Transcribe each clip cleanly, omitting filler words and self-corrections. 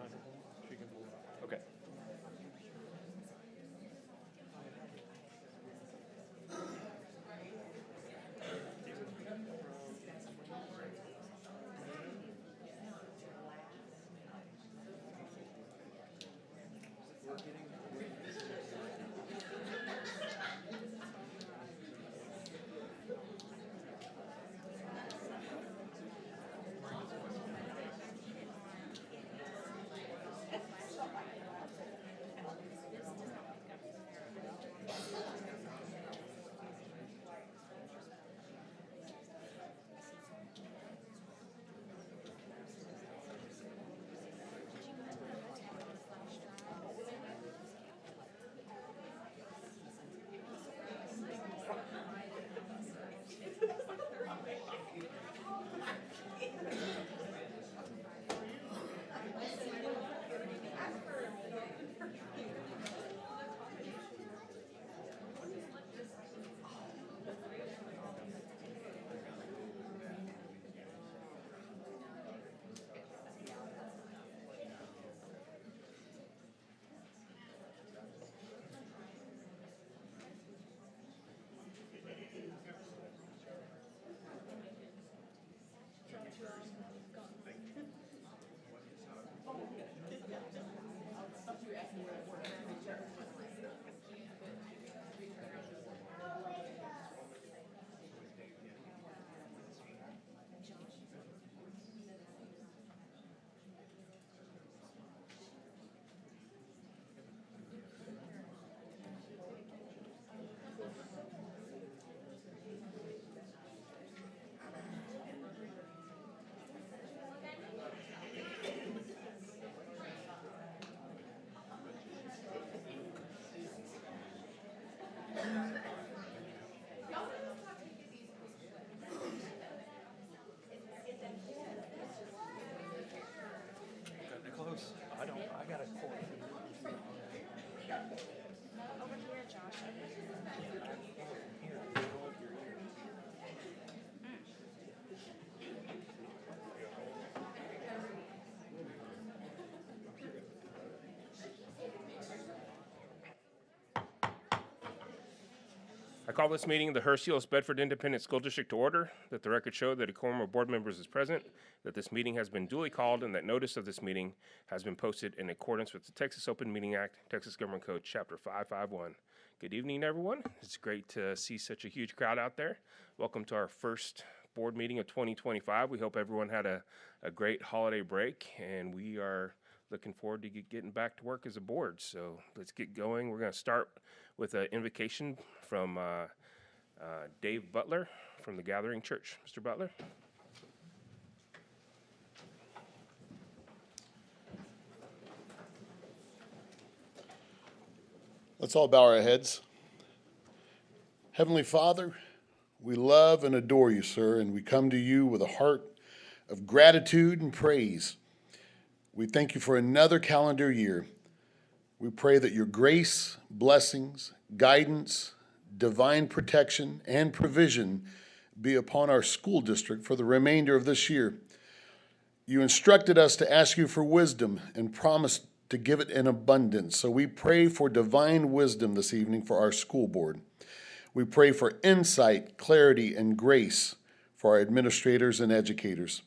Okay. Close. I don't. I got a cord. Over here, Josh. I call this meeting the Hurst-Euless-Bedford Independent School District to order, that the record show that a quorum of board members is present, that this meeting has been duly called, and that notice of this meeting has been posted in accordance with the Texas Open Meeting Act, Texas Government Code, Chapter 551. Good evening, everyone. It's great to see such a huge crowd out there. Welcome to our first board meeting of 2025. We hope everyone had a great holiday break, and we are looking forward to getting back to work as a board. So let's get going. We're going to start with an invocation from Dave Butler from the Gathering Church. Mr. Butler. Let's all bow our heads. Heavenly Father, we love and adore you, sir, and we come to you with a heart of gratitude and praise. We thank you for another calendar year. We pray that your grace, blessings, guidance, divine protection, and provision be upon our school district for the remainder of this year. You instructed us to ask you for wisdom and promised to give it in abundance. So we pray for divine wisdom this evening for our school board. We pray for insight, clarity, and grace for our administrators and educators.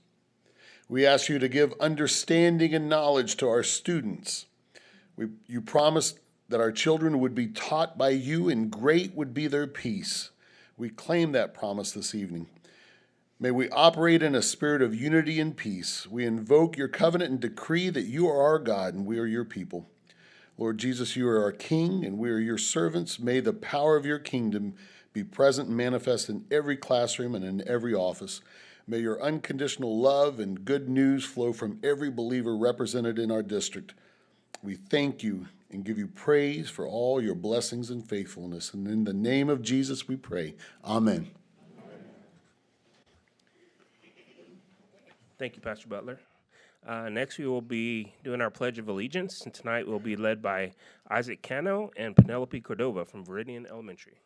We ask you to give understanding and knowledge to our students. You promised that our children would be taught by you and great would be their peace. We claim that promise this evening. May we operate in a spirit of unity and peace. We invoke your covenant and decree that you are our God and we are your people. Lord Jesus, you are our King and we are your servants. May the power of your kingdom be present and manifest in every classroom and in every office. May your unconditional love and good news flow from every believer represented in our district. We thank you and give you praise for all your blessings and faithfulness. And in the name of Jesus we pray. Amen. Thank you, Pastor Butler. Next, we will be doing our Pledge of Allegiance, and tonight we'll be led by Isaac Cano and Penelope Cordova from Veridian Elementary.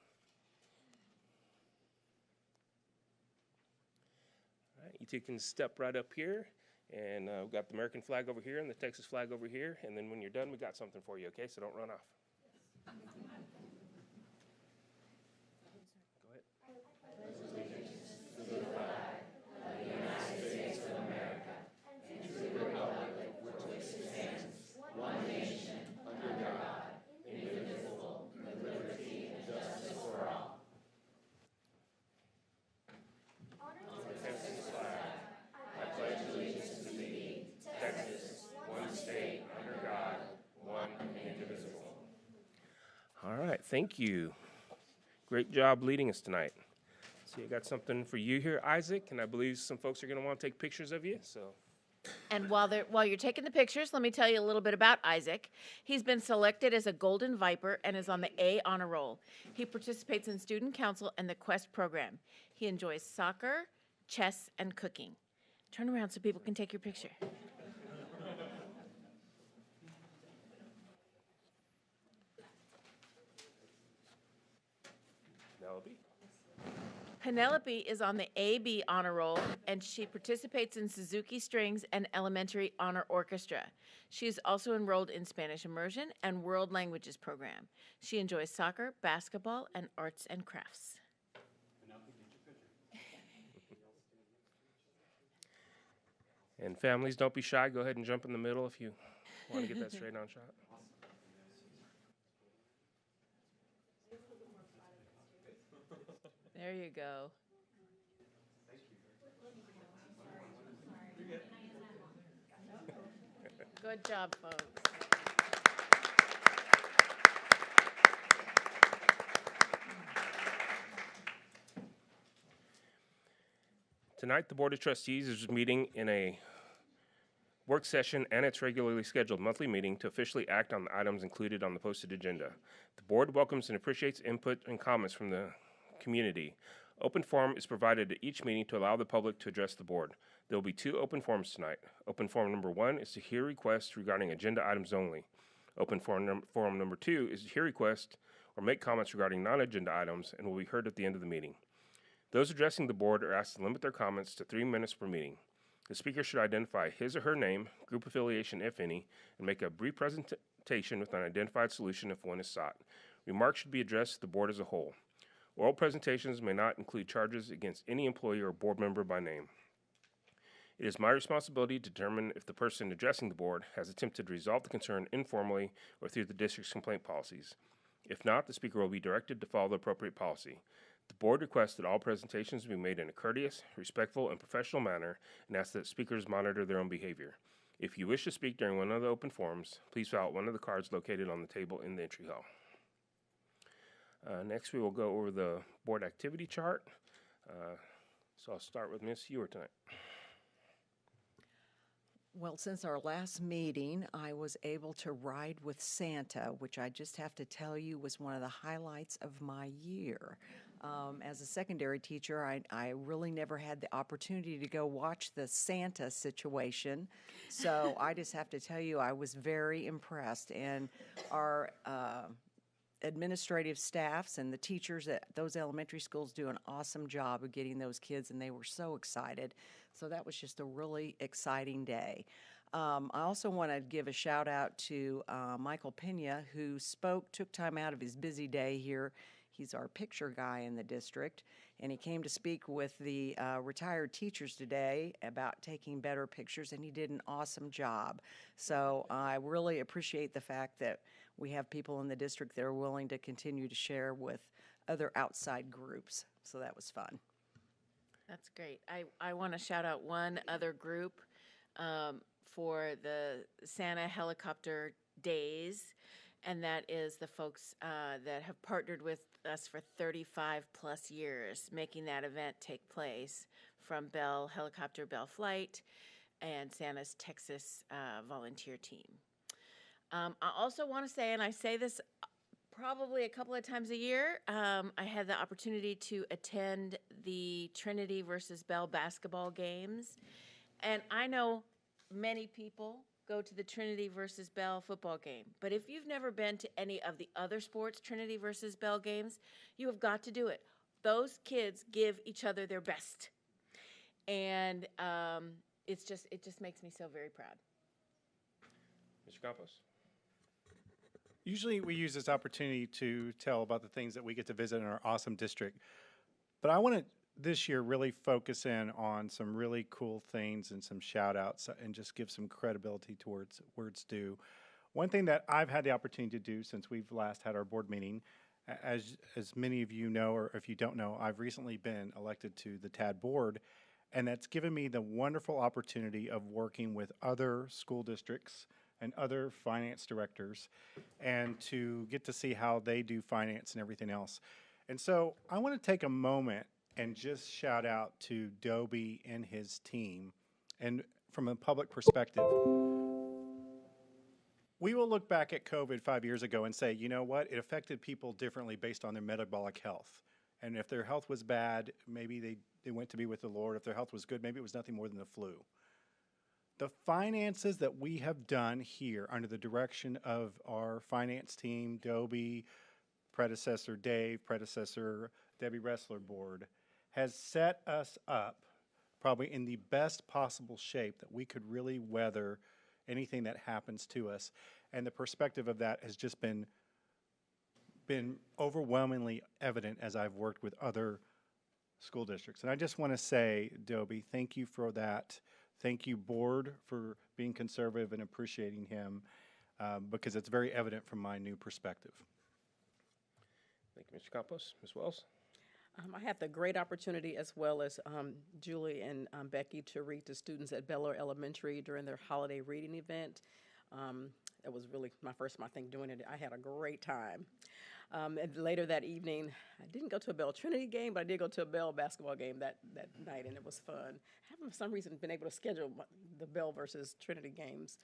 All right, you two can step right up here, And we've got the American flag over here and the Texas flag over here. And then when you're done, we got something for you, okay? So don't run off. Go ahead. All right, thank you. Great job leading us tonight. See, I got something for you here, Isaac, and I believe some folks are going to want to take pictures of you. So, And while you're taking the pictures, let me tell you a little bit about Isaac. He's been selected as a Golden Viper and is on the A honor roll. He participates in student council and the Quest program. He enjoys soccer, chess, and cooking. Turn around so people can take your picture. Penelope is on the AB honor roll, and she participates in Suzuki Strings and Elementary Honor Orchestra. She is also enrolled in Spanish Immersion and World Languages program. She enjoys soccer, basketball, and arts and crafts. and families, don't be shy. Go ahead and jump in the middle if you want to get that straight on shot. There you go. Good job, folks. Tonight, the Board of Trustees is meeting in a work session and its regularly scheduled monthly meeting to officially act on the items included on the posted agenda. The Board welcomes and appreciates input and comments from the community. Open forum is provided at each meeting to allow the public to address the Board. There will be 2 open forums tonight. Open forum number 1 is to hear requests regarding agenda items only. Open forum number 2 is to hear requests or make comments regarding non-agenda items and will be heard at the end of the meeting. Those addressing the Board are asked to limit their comments to 3 minutes per meeting. The speaker should identify his or her name, group affiliation if any, and make a brief presentation with an identified solution if one is sought. Remarks should be addressed to the Board as a whole. Oral presentations may not include charges against any employee or board member by name. It is my responsibility to determine if the person addressing the Board has attempted to resolve the concern informally or through the district's complaint policies. If not, the speaker will be directed to follow the appropriate policy. The Board requests that all presentations be made in a courteous, respectful, and professional manner and asks that speakers monitor their own behavior. If you wish to speak during one of the open forums, please fill out one of the cards located on the table in the entry hall. Next, we will go over the Board activity chart. So I'll start with Ms. Ewer tonight. Well, since our last meeting, I was able to ride with Santa, which I just have to tell you was one of the highlights of my year. As a secondary teacher, I really never had the opportunity to go watch the Santa situation. So I just have to tell you, I was very impressed. And our administrative staffs and the teachers at those elementary schools do an awesome job of getting those kids, and they were so excited. So that was just a really exciting day. I also want to give a shout out to Michael Pena, who took time out of his busy day here. He's our picture guy in the district, and he came to speak with the retired teachers today about taking better pictures, and he did an awesome job. So I really appreciate the fact that we have people in the district that are willing to continue to share with other outside groups. So that was fun. That's great. I want to shout out one other group for the Santa Helicopter Days, and that is the folks that have partnered with us for 35 plus years, making that event take place, from Bell Helicopter, Bell Flight, and Santa's Texas volunteer team. I also want to say, and I say this probably a couple of times a year, I had the opportunity to attend the Trinity versus Bell basketball games. And I know many people go to the Trinity versus Bell football game. But if you've never been to any of the other sports Trinity versus Bell games, you have got to do it. Those kids give each other their best. And it just makes me so very proud. Mr. Campos? Usually we use this opportunity to tell about the things that we get to visit in our awesome district. But I want to this year really focus in on some really cool things and some shout outs and just give some credibility towards words due. One thing that I've had the opportunity to do since we've last had our board meeting, as many of you know, or if you don't know, I've recently been elected to the TAD board, and that's given me the wonderful opportunity of working with other school districts and other finance directors and to get to see how they do finance and everything else. And so I want to take a moment and just shout out to Dobie and his team. And from a public perspective, we will look back at COVID 5 years ago and say, you know what, it affected people differently based on their metabolic health. And if their health was bad, maybe they went to be with the Lord. If their health was good, maybe it was nothing more than the flu. The finances that we have done here under the direction of our finance team, Dobie, predecessor Dave, predecessor Debbie Ressler board, has set us up probably in the best possible shape that we could really weather anything that happens to us. And the perspective of that has just been overwhelmingly evident as I've worked with other school districts. And I just want to say, Dobie, thank you for that. Thank you, board, for being conservative and appreciating him, because it's very evident from my new perspective. Thank you, Mr. Campos. Ms. Wells? I had the great opportunity, as well as Julie and Becky, to read to students at Bel Air Elementary during their holiday reading event. It was really my first time, I think, doing it. I had a great time. And later that evening, I didn't go to a Bell Trinity game, but I did go to a Bell basketball game that night, and it was fun. I haven't, for some reason, been able to schedule the Bell versus Trinity games.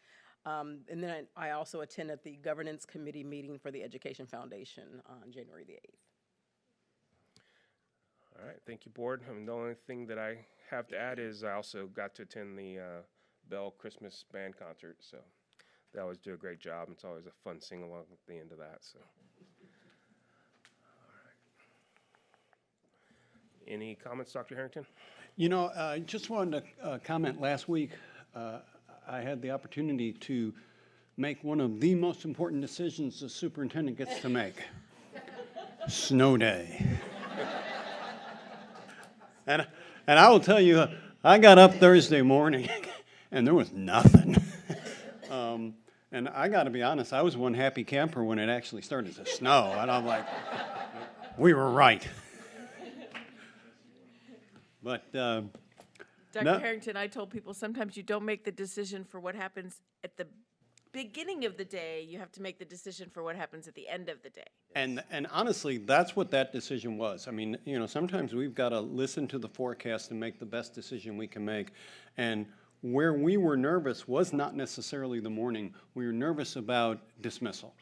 And then I also attended the Governance Committee meeting for the Education Foundation on January the 8th. All right, thank you, board. I mean, the only thing that I have to add is I also got to attend the Bell Christmas band concert, so they always do a great job. It's always a fun sing-along at the end of that, so. All right. Any comments, Dr. Harrington? You know, I just wanted to comment. Last week, I had the opportunity to make one of the most important decisions the superintendent gets to make. Snow day. And I will tell you, I got up Thursday morning, and there was nothing. And I got to be honest, I was one happy camper when it actually started to snow, and I'm like, we were right. But Dr. No. Harrington, I told people sometimes you don't make the decision for what happens at the beginning of the day. You have to make the decision for what happens at the end of the day. And honestly, that's what that decision was. I mean, you know, sometimes we've got to listen to the forecast and make the best decision we can make. And where we were nervous was not necessarily the morning. We were nervous about dismissal.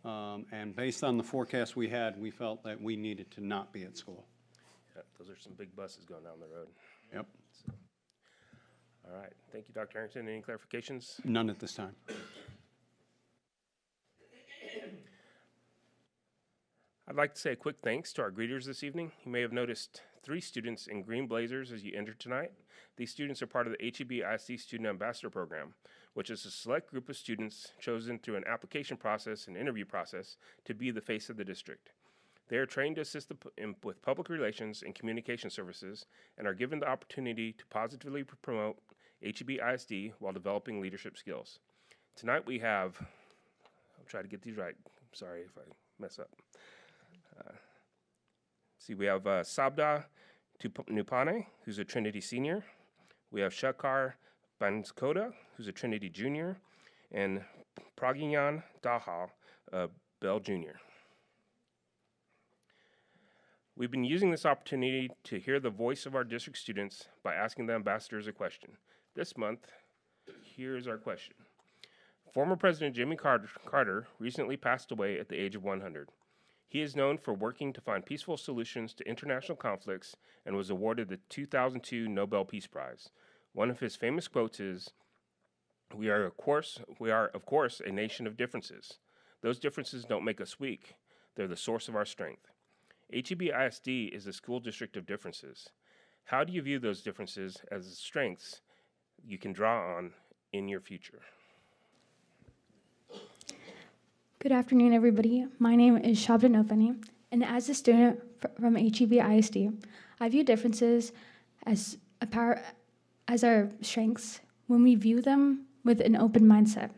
And based on the forecast we had, we felt that we needed to not be at school. Yeah, those are some big buses going down the road. Yep. So. All right, thank you, Dr. Harrington. Any clarifications? None at this time. I'd like to say a quick thanks to our greeters this evening. You may have noticed 3 students in green blazers as you entered tonight. These students are part of the HEB-ISD Student Ambassador Program, which is a select group of students chosen through an application process and interview process to be the face of the district. They are trained to assist with public relations and communication services and are given the opportunity to positively promote HEB-ISD while developing leadership skills. Tonight we have, I'll try to get these right. Sorry if I mess up. We have Sabda Nupane, who's a Trinity senior. We have Shakar Banskota, who's a Trinity junior, and Pragyan Daha, a Bell junior. We've been using this opportunity to hear the voice of our district students by asking the ambassadors a question. This month, here's our question. Former President Jimmy Carter recently passed away at the age of 100. He is known for working to find peaceful solutions to international conflicts and was awarded the 2002 Nobel Peace Prize. One of his famous quotes is, we are of course a nation of differences. Those differences don't make us weak. They're the source of our strength. HEB-ISD is a school district of differences. How do you view those differences as strengths you can draw on in your future. Good afternoon, everybody. My name is Shabda Nopani, and as a student from HEB ISD, I view differences as our strengths when we view them with an open mindset,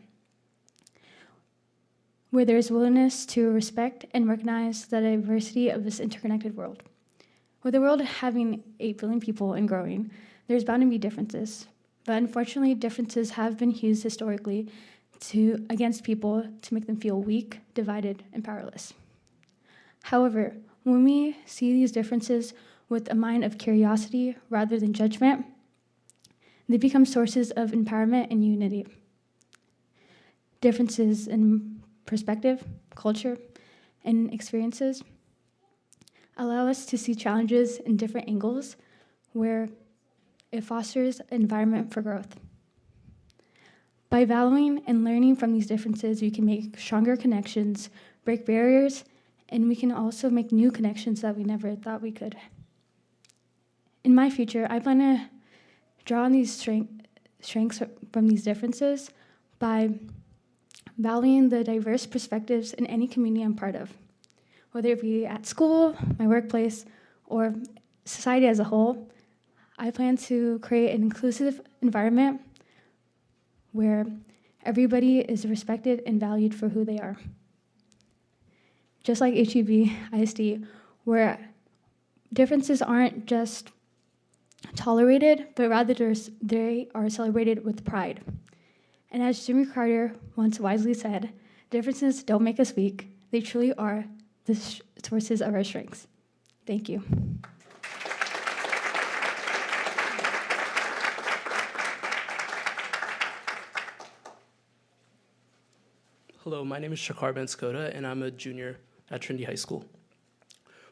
where there is willingness to respect and recognize the diversity of this interconnected world. With the world having 8 billion people and growing, there's bound to be differences. But unfortunately, differences have been used historically against people to make them feel weak, divided, and powerless. However, when we see these differences with a mind of curiosity rather than judgment, they become sources of empowerment and unity. Differences in perspective, culture, and experiences allow us to see challenges in different angles where it fosters an environment for growth. By valuing and learning from these differences, we can make stronger connections, break barriers, and we can also make new connections that we never thought we could. In my future, I plan to draw on these strengths from these differences by valuing the diverse perspectives in any community I'm part of, whether it be at school, my workplace, or society as a whole. I plan to create an inclusive environment where everybody is respected and valued for who they are. Just like HEB ISD, where differences aren't just tolerated, but rather they are celebrated with pride. And as Jimmy Carter once wisely said, differences don't make us weak. They truly are the sources of our strengths. Thank you. Hello, my name is Shakar Ben-Skoda, and I'm a junior at Trinity High School.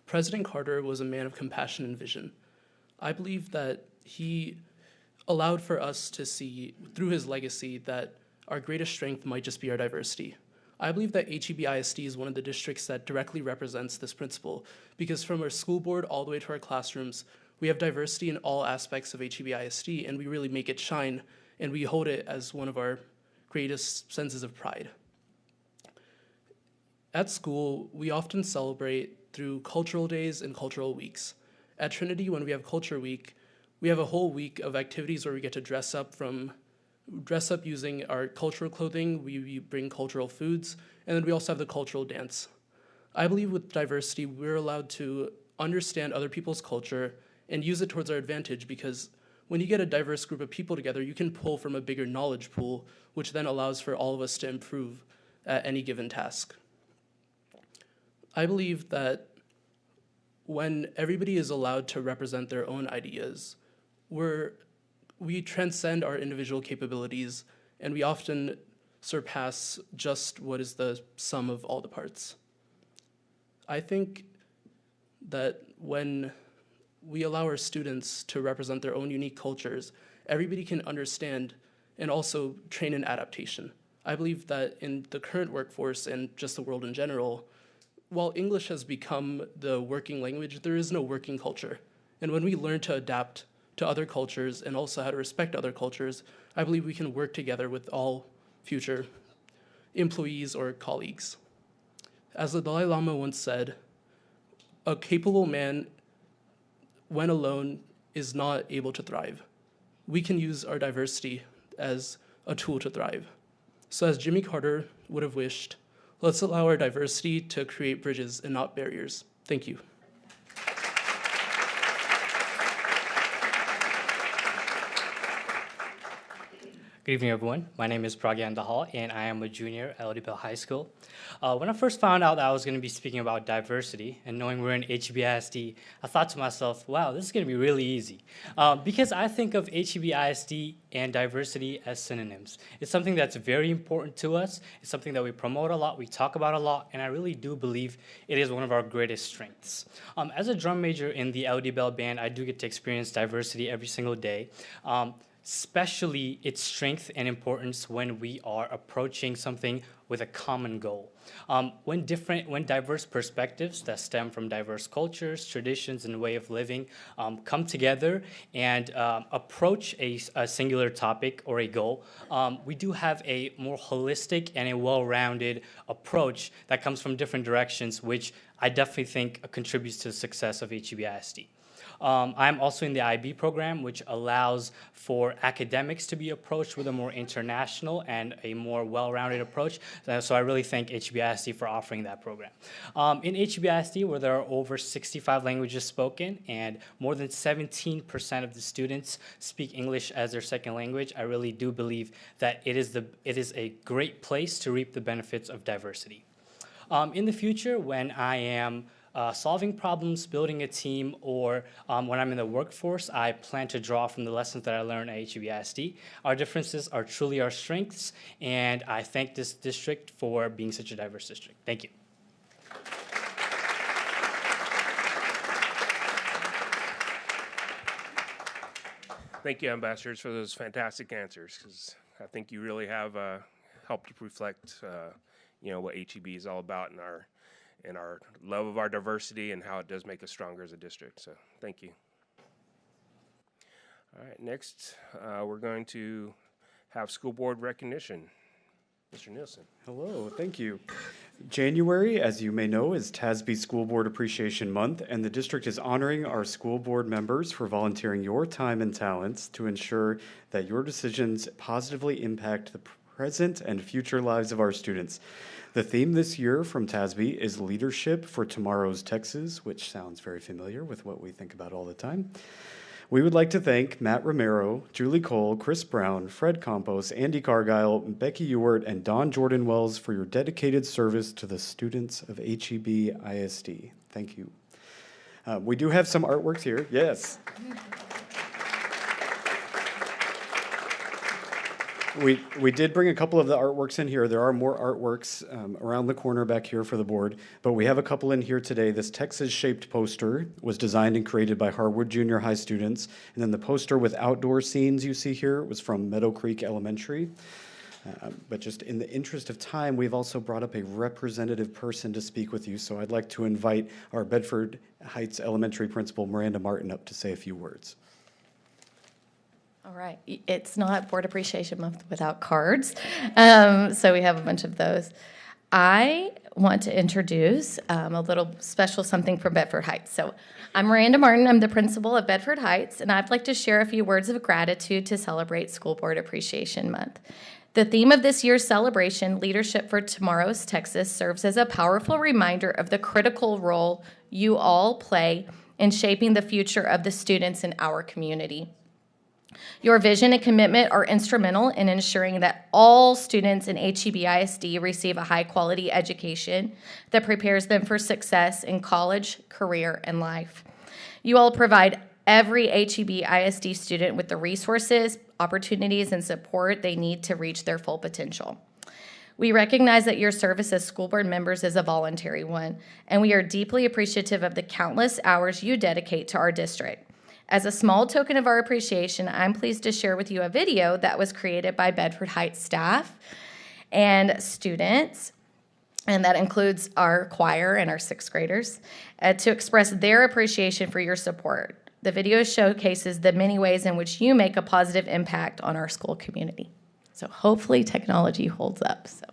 President Carter was a man of compassion and vision. I believe that he allowed for us to see, through his legacy, that our greatest strength might just be our diversity. I believe that HEB ISD is one of the districts that directly represents this principle, because from our school board all the way to our classrooms, we have diversity in all aspects of HEB ISD, and we really make it shine, and we hold it as one of our greatest senses of pride. At school, we often celebrate through cultural days and cultural weeks. At Trinity, when we have Culture Week, we have a whole week of activities where we get to dress up using our cultural clothing, we bring cultural foods, and then we also have the cultural dance. I believe with diversity, we're allowed to understand other people's culture and use it towards our advantage, because when you get a diverse group of people together, you can pull from a bigger knowledge pool, which then allows for all of us to improve at any given task. I believe that when everybody is allowed to represent their own ideas, we transcend our individual capabilities, and we often surpass just what is the sum of all the parts. I think that when we allow our students to represent their own unique cultures, everybody can understand and also train in adaptation. I believe that in the current workforce and just the world in general, while English has become the working language, there is no working culture. And when we learn to adapt to other cultures and also how to respect other cultures, I believe we can work together with all future employees or colleagues. As the Dalai Lama once said, a capable man, when alone, is not able to thrive. We can use our diversity as a tool to thrive. So as Jimmy Carter would have wished, let's allow our diversity to create bridges and not barriers. Thank you. Good evening, everyone. My name is Pragyan Dahal, and I am a junior at LDPL High School. When I first found out that I was going to be speaking about diversity, and knowing we're in HEB-ISD, I thought to myself, wow, this is going to be really easy. Because I think of HEB-ISD and diversity as synonyms. It's something that's very important to us. It's something that we promote a lot, we talk about a lot, and I really do believe it is one of our greatest strengths. As a drum major in the LDPL band, I do get to experience diversity every single day. especially its strength and importance when we are approaching something with a common goal. When diverse perspectives that stem from diverse cultures, traditions, and way of living come together and approach a singular topic or a goal, we do have a more holistic and a well-rounded approach that comes from different directions, which I definitely think contributes to the success of HEBISD. I'm also in the IB program, which allows for academics to be approached with a more international and a more well-rounded approach. So I really thank HBISD for offering that program. In HBISD, where there are over 65 languages spoken and more than 17% of the students speak English as their second language, I really do believe that it is a great place to reap the benefits of diversity. In the future, when I am solving problems, building a team, or when I'm in the workforce, I plan to draw from the lessons that I learned at HEBISD. Our differences are truly our strengths, and I thank this district for being such a diverse district. Thank you. Thank you, ambassadors, for those fantastic answers, because I think you really have helped reflect, what HEB is all about and our love of our diversity and how it does make us stronger as a district. So thank you. All right, next we're going to have school board recognition. Mr. Nielsen. Hello, thank you. January, as you may know, is TASB School Board Appreciation Month, and the district is honoring our school board members for volunteering your time and talents to ensure that your decisions positively impact the present and future lives of our students. The theme this year from TASB is Leadership for Tomorrow's Texas, which sounds very familiar with what we think about all the time. We would like to thank Matt Romero, Julie Cole, Chris Brown, Fred Campos, Andy Cargile, Becky Ewart, and Don Jordan Wells for your dedicated service to the students of HEB ISD. Thank you. We do have some artworks here. Yes. We did bring a couple of the artworks in here. There are more artworks around the corner back here for the board, but we have a couple in here today. This Texas-shaped poster was designed and created by Harwood Junior High students, and then the poster with outdoor scenes you see here was from Meadow Creek Elementary. But just in the interest of time, we've also brought up a representative person to speak with you, so I'd like to invite our Bedford Heights Elementary Principal, Miranda Martin, up to say a few words. All right, it's not Board Appreciation Month without cards, so we have a bunch of those. I want to introduce a little special something from Bedford Heights. So I'm Miranda Martin, I'm the principal of Bedford Heights, and I'd like to share a few words of gratitude to celebrate School Board Appreciation Month. The theme of this year's celebration, Leadership for Tomorrow's Texas, serves as a powerful reminder of the critical role you all play in shaping the future of the students in our community. Your vision and commitment are instrumental in ensuring that all students in HEBISD receive a high-quality education that prepares them for success in college, career, and life. You all provide every HEBISD student with the resources, opportunities, and support they need to reach their full potential. We recognize that your service as school board members is a voluntary one, and we are deeply appreciative of the countless hours you dedicate to our district. As a small token of our appreciation, I'm pleased to share with you a video that was created by Bedford Heights staff and students, and that includes our choir and our sixth graders, to express their appreciation for your support. The video showcases the many ways in which you make a positive impact on our school community. So hopefully technology holds up. So.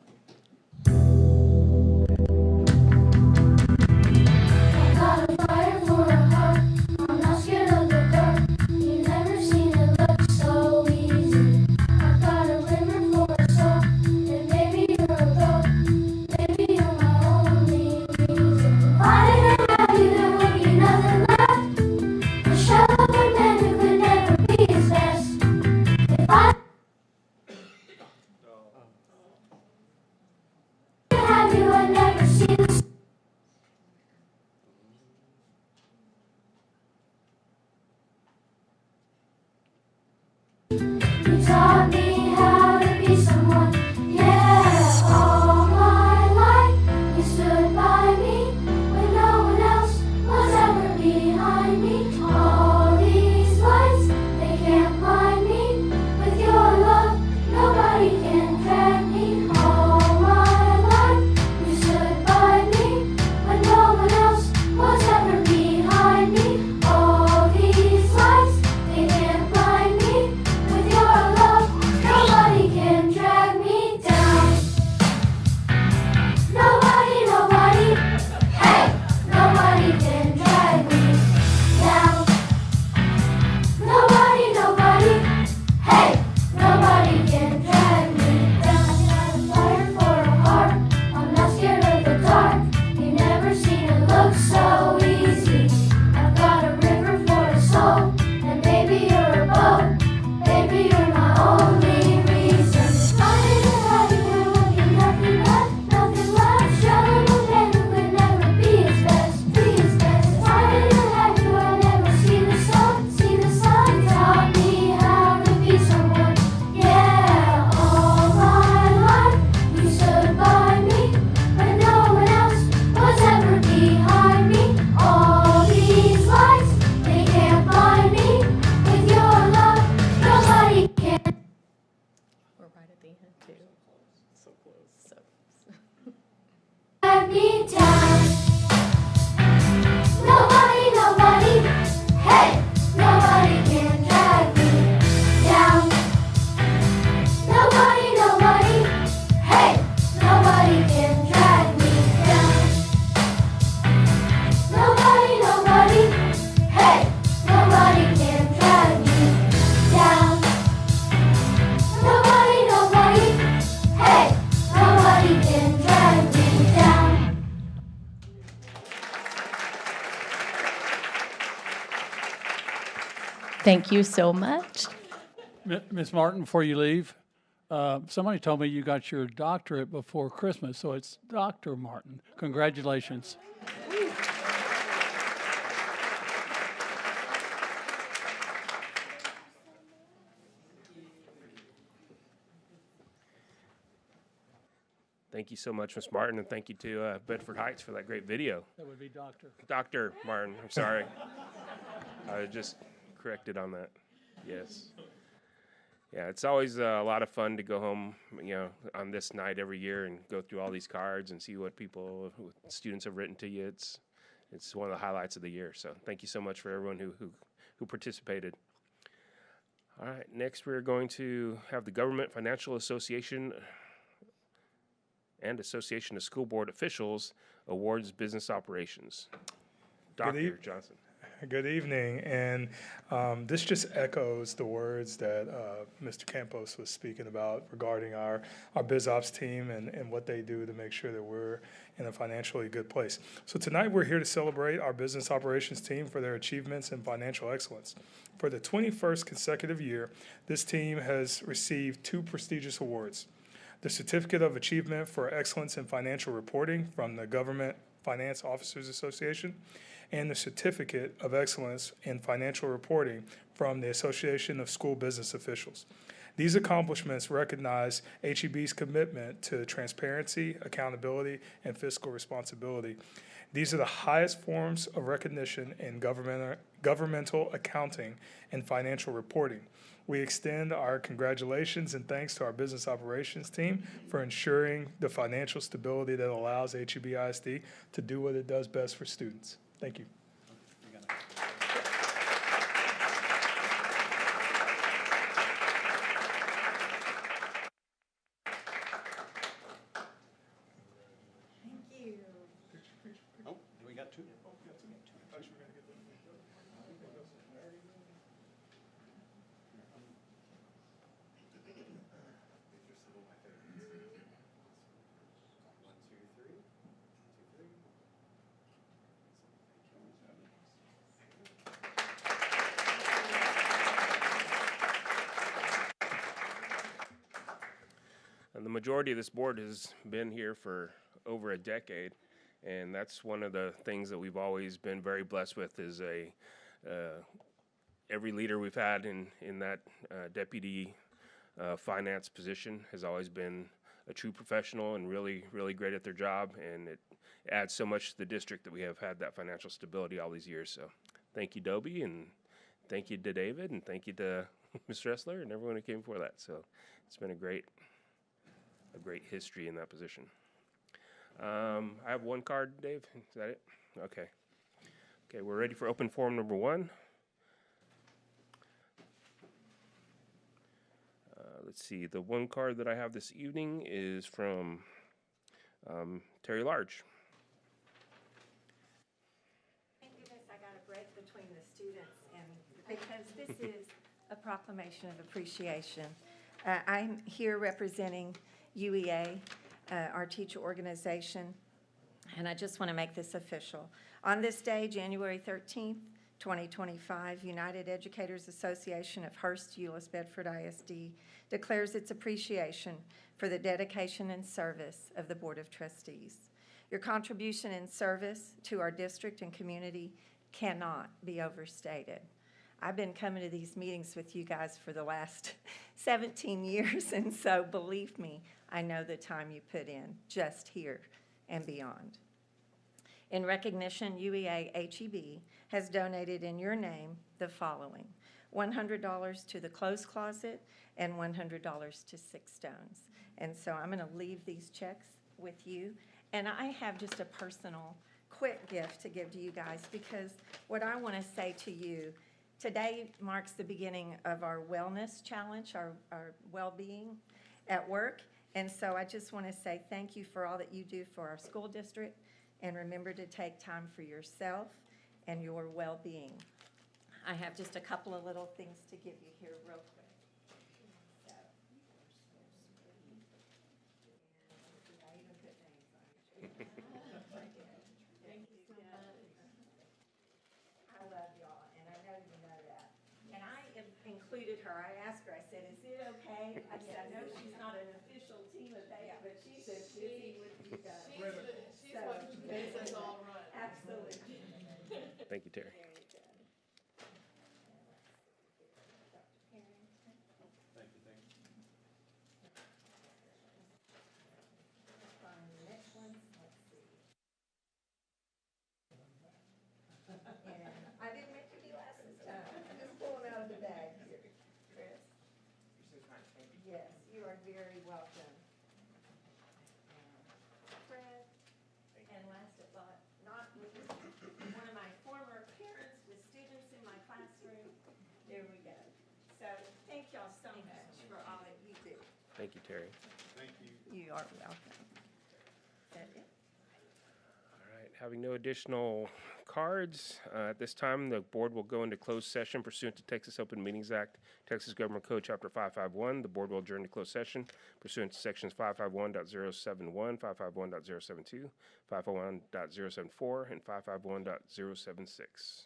Thank you so much. Ms. Martin, before you leave, somebody told me you got your doctorate before Christmas, so it's Dr. Martin. Congratulations. Thank you so much, Ms. Martin, and thank you to Bedford Heights for that great video. That would be Doctor. Dr. Martin, I'm sorry. I was just corrected on that. Yes. Yeah, it's always a lot of fun to go home, on this night every year and go through all these cards and see what students have written to you. It's one of the highlights of the year. So thank you so much for everyone who participated. All right, next we're going to have the Government Financial Association and Association of School Board Officials Awards Business Operations. Dr. Johnson. Good evening, and this just echoes the words that Mr. Campos was speaking about regarding our biz ops team and what they do to make sure that we're in a financially good place. So tonight we're here to celebrate our business operations team for their achievements in financial excellence. For the 21st consecutive year, this team has received 2 prestigious awards: the Certificate of Achievement for Excellence in Financial Reporting from the Government Finance Officers Association, and the Certificate of Excellence in Financial Reporting from the Association of School Business Officials. These accomplishments recognize HEB's commitment to transparency, accountability, and fiscal responsibility. These are the highest forms of recognition in governmental accounting and financial reporting. We extend our congratulations and thanks to our business operations team for ensuring the financial stability that allows HEB ISD to do what it does best for students. Thank you. Oh, we got 2? And the majority of this board has been here for over a decade, and that's one of the things that we've always been very blessed with is every leader we've had in that deputy finance position has always been a true professional and really, really great at their job, and it adds so much to the district that we have had that financial stability all these years. So thank you, Dobie, and thank you to David, and thank you to Mr. Essler and everyone who came before that. So it's been a great history in that position. I have one card, Dave. Is that it? Okay. Okay, we're ready for open forum number 1. Let's see. The one card that I have this evening is from Terry Large. Thank goodness I got a break between the students, and because this is a proclamation of appreciation. I'm here representing UEA, our teacher organization, and I just want to make this official. On this day, January 13th, 2025, United Educators Association of Hurst-Euless-Bedford ISD declares its appreciation for the dedication and service of the Board of Trustees. Your contribution and service to our district and community cannot be overstated. I've been coming to these meetings with you guys for the last 17 years, and so believe me, I know the time you put in just here and beyond. In recognition, UEA-HEB has donated in your name the following: $100 to the Clothes Closet and $100 to Six Stones. And so I'm going to leave these checks with you. And I have just a personal, quick gift to give to you guys, because what I want to say to you, today marks the beginning of our wellness challenge, our well-being at work. And so I just want to say thank you for all that you do for our school district, and remember to take time for yourself and your well-being. I have just a couple of little things to give you here real quick. So, I even put names on it. Thank you so much. I love y'all, and I know you know that. And I Thank you, Terry. Very good. Find the next one. Let's see. And I didn't make you do last this time. I just pull them out of the bag here. Chris? Yes, you are very welcome. Fred? And last but not least, one of my former parents with students in my classroom. There we go. So thank y'all so much for all that you do. Thank you, Terry. Thank you. You are welcome. Is that it? All right, having no additional cards, at this time, the board will go into closed session pursuant to Texas Open Meetings Act, Texas Government Code, Chapter 551. The board will adjourn to closed session pursuant to Sections 551.071, 551.072, 551.074, and 551.076.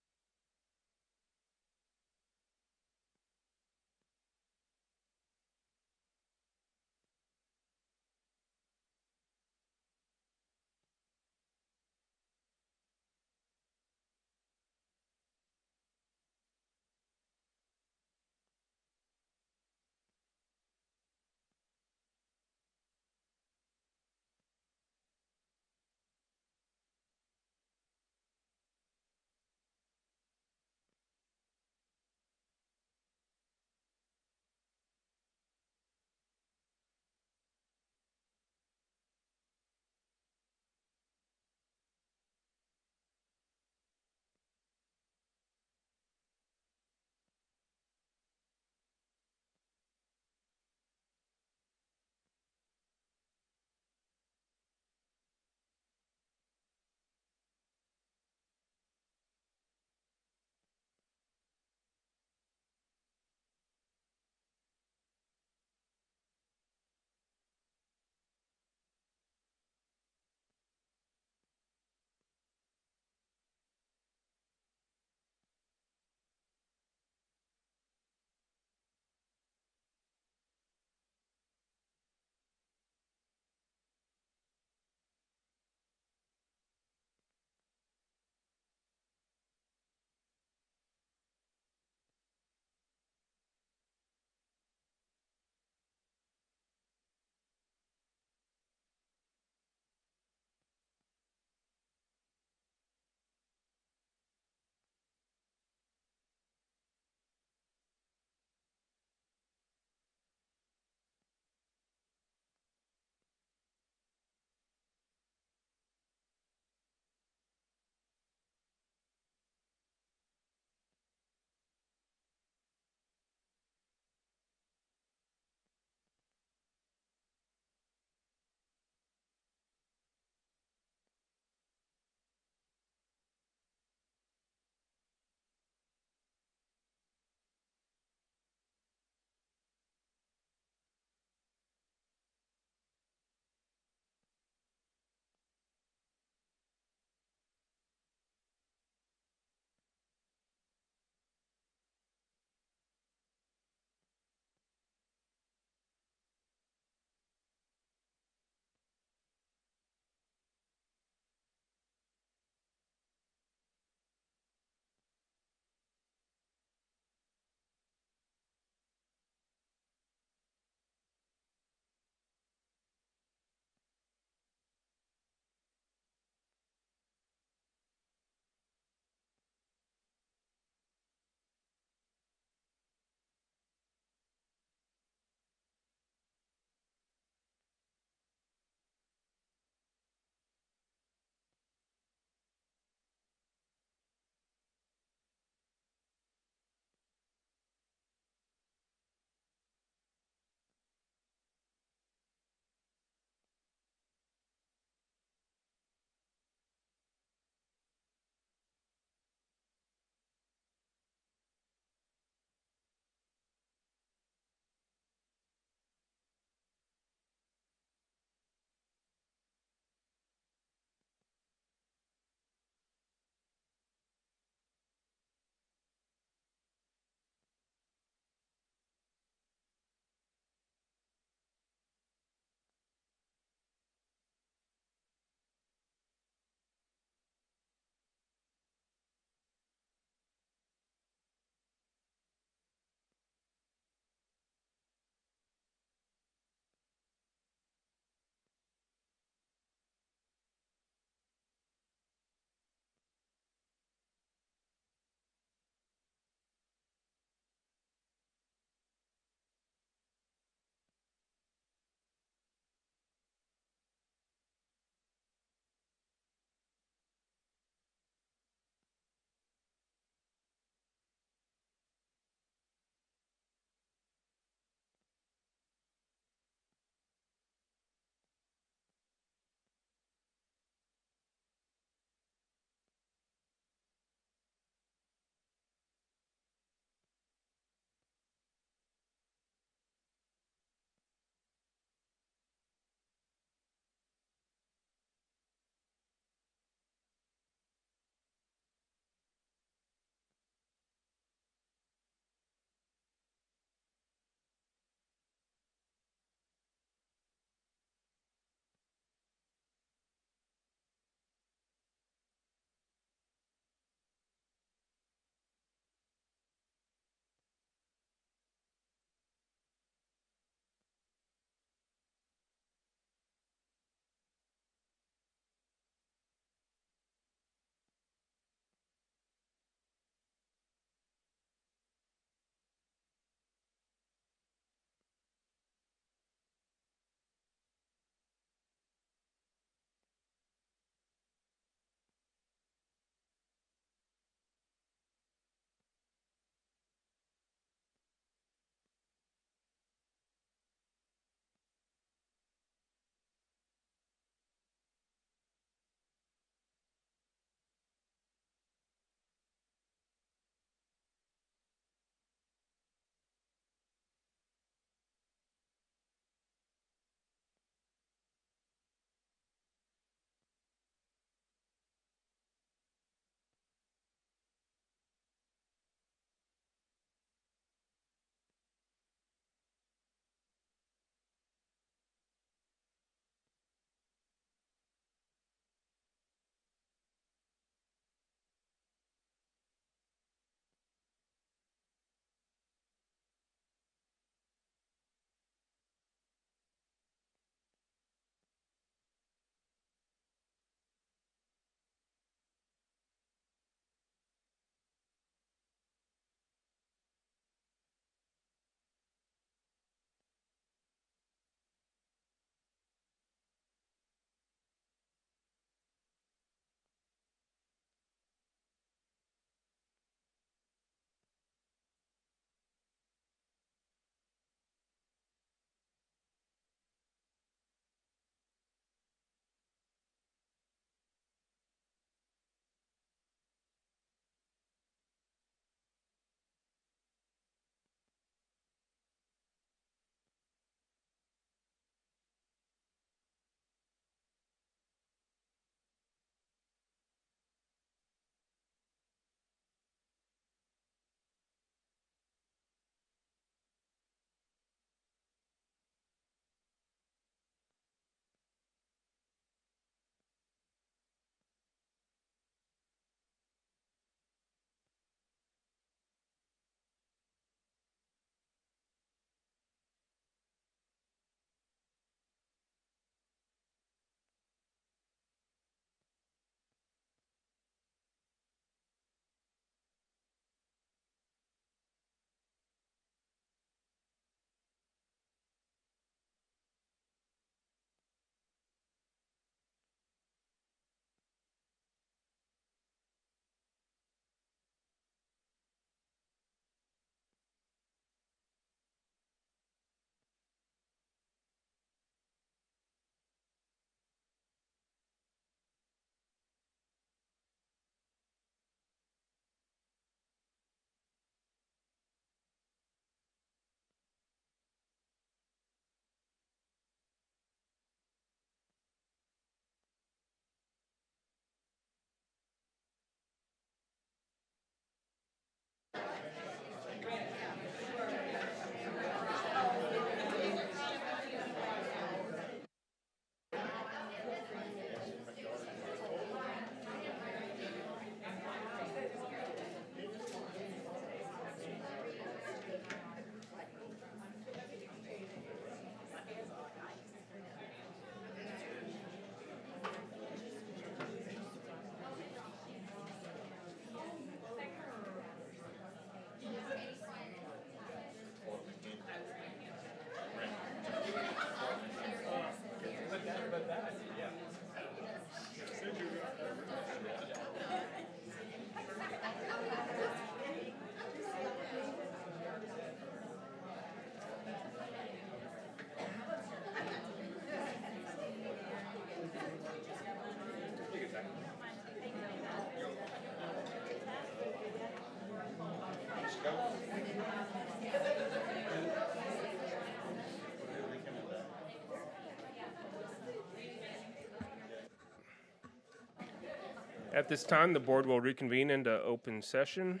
At this time, the board will reconvene into open session.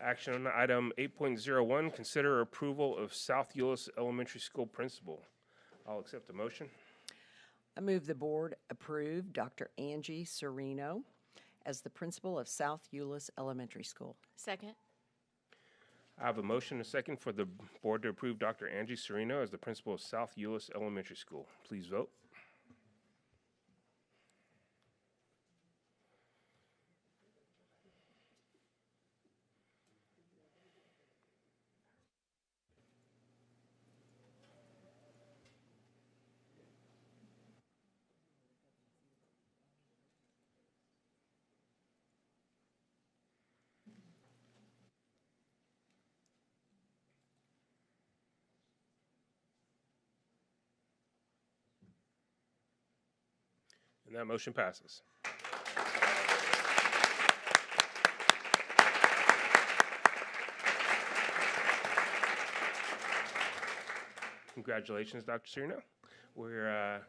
Action item 8.01, consider approval of South Euless Elementary School principal. I'll accept the motion. I move the board approve Dr. Angie Serino as the principal of South Euless Elementary School. Second. I have a motion and a second for the board to approve Dr. Angie Serino as the principal of South Euless Elementary School. Please vote. And that motion passes. Congratulations, Dr. Serino. We're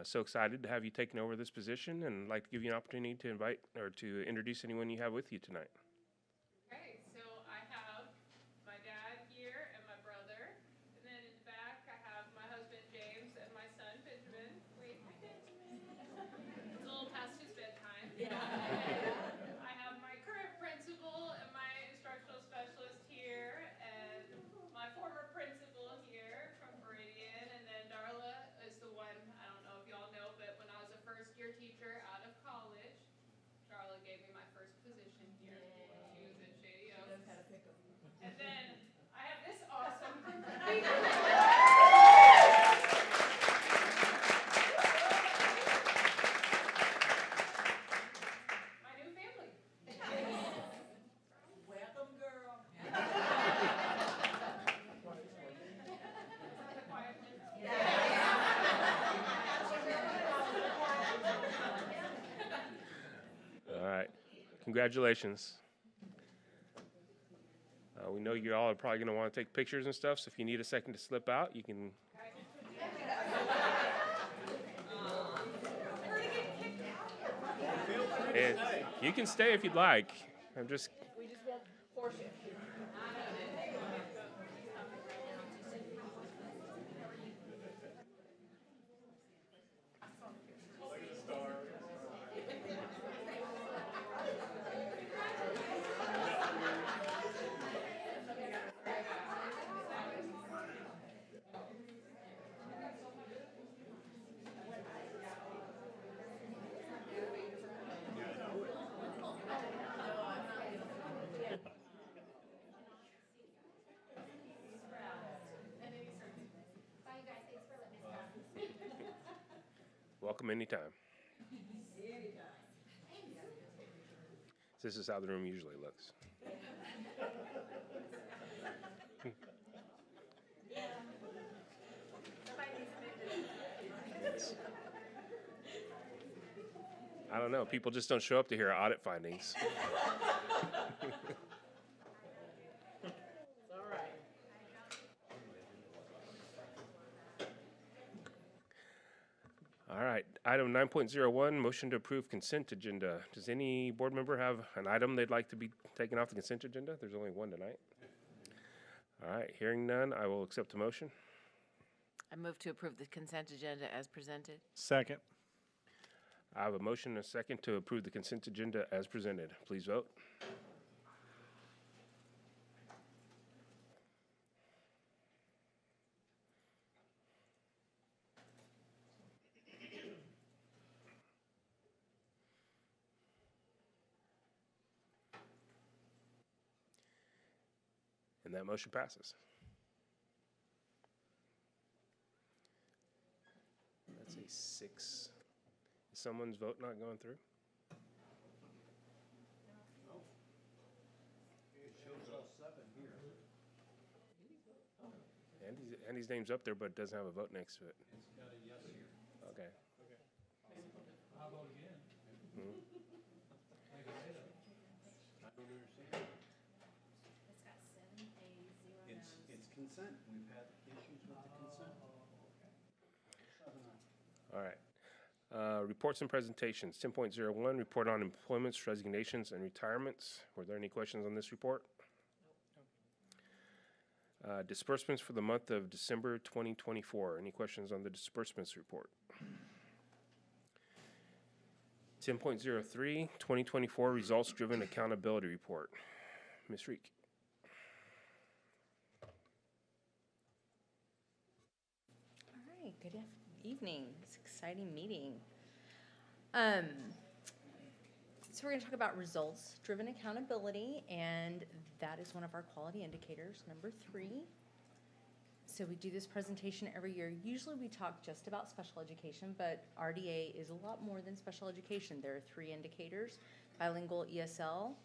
so excited to have you taken over this position, and like to give you an opportunity to invite or to introduce anyone you have with you tonight. Okay, so I have my dad here and my brother, and then in the back I have my husband James and my son Benjamin. Wait, hi Benjamin. It's a little past his bedtime. I have my current principal and my instructional specialist here, and my former principal here from Meridian, and then Darla is the one, I don't know if y'all know, but when I was a first-year teacher out of college, Darla gave me my first position here. She was at Shady Oaks. And then I have this awesome group of people. My new family. Welcome, girl. All right. Congratulations. We know you all are probably going to want to take pictures and stuff, so if you need a second to slip out, you can. And you can stay if you'd like. I'm just. We just won't force you. Welcome anytime. This is how the room usually looks. I don't know. People just don't show up to hear audit findings. All right, item 9.01, motion to approve consent agenda. Does any board member have an item they'd like to be taken off the consent agenda? There's only one tonight. All right, hearing none, I will accept the motion. I move to approve the consent agenda as presented. Second. I have a motion and a second to approve the consent agenda as presented. Please vote. And that motion passes. That's a 6. Is someone's vote not going through? It shows all 7 here. Andy's name's up there, but it doesn't have a vote next to it. It's got a yes here. Okay. I'll vote again. Mhm. I don't understand. It's consent. We've had issues with the consent. All right. Reports and presentations. 10.01, report on employments, resignations, and retirements. Were there any questions on this report? Disbursements for the month of December 2024. Any questions on the disbursements report? 10.03, 2024 results-driven accountability report. Ms. Reek. All right, good evening. It's an exciting meeting. So we're going to talk about results-driven accountability, and that is one of our quality indicators, number 3. So we do this presentation every year. Usually we talk just about special education, but RDA is a lot more than special education. There are 3 indicators: bilingual ESL,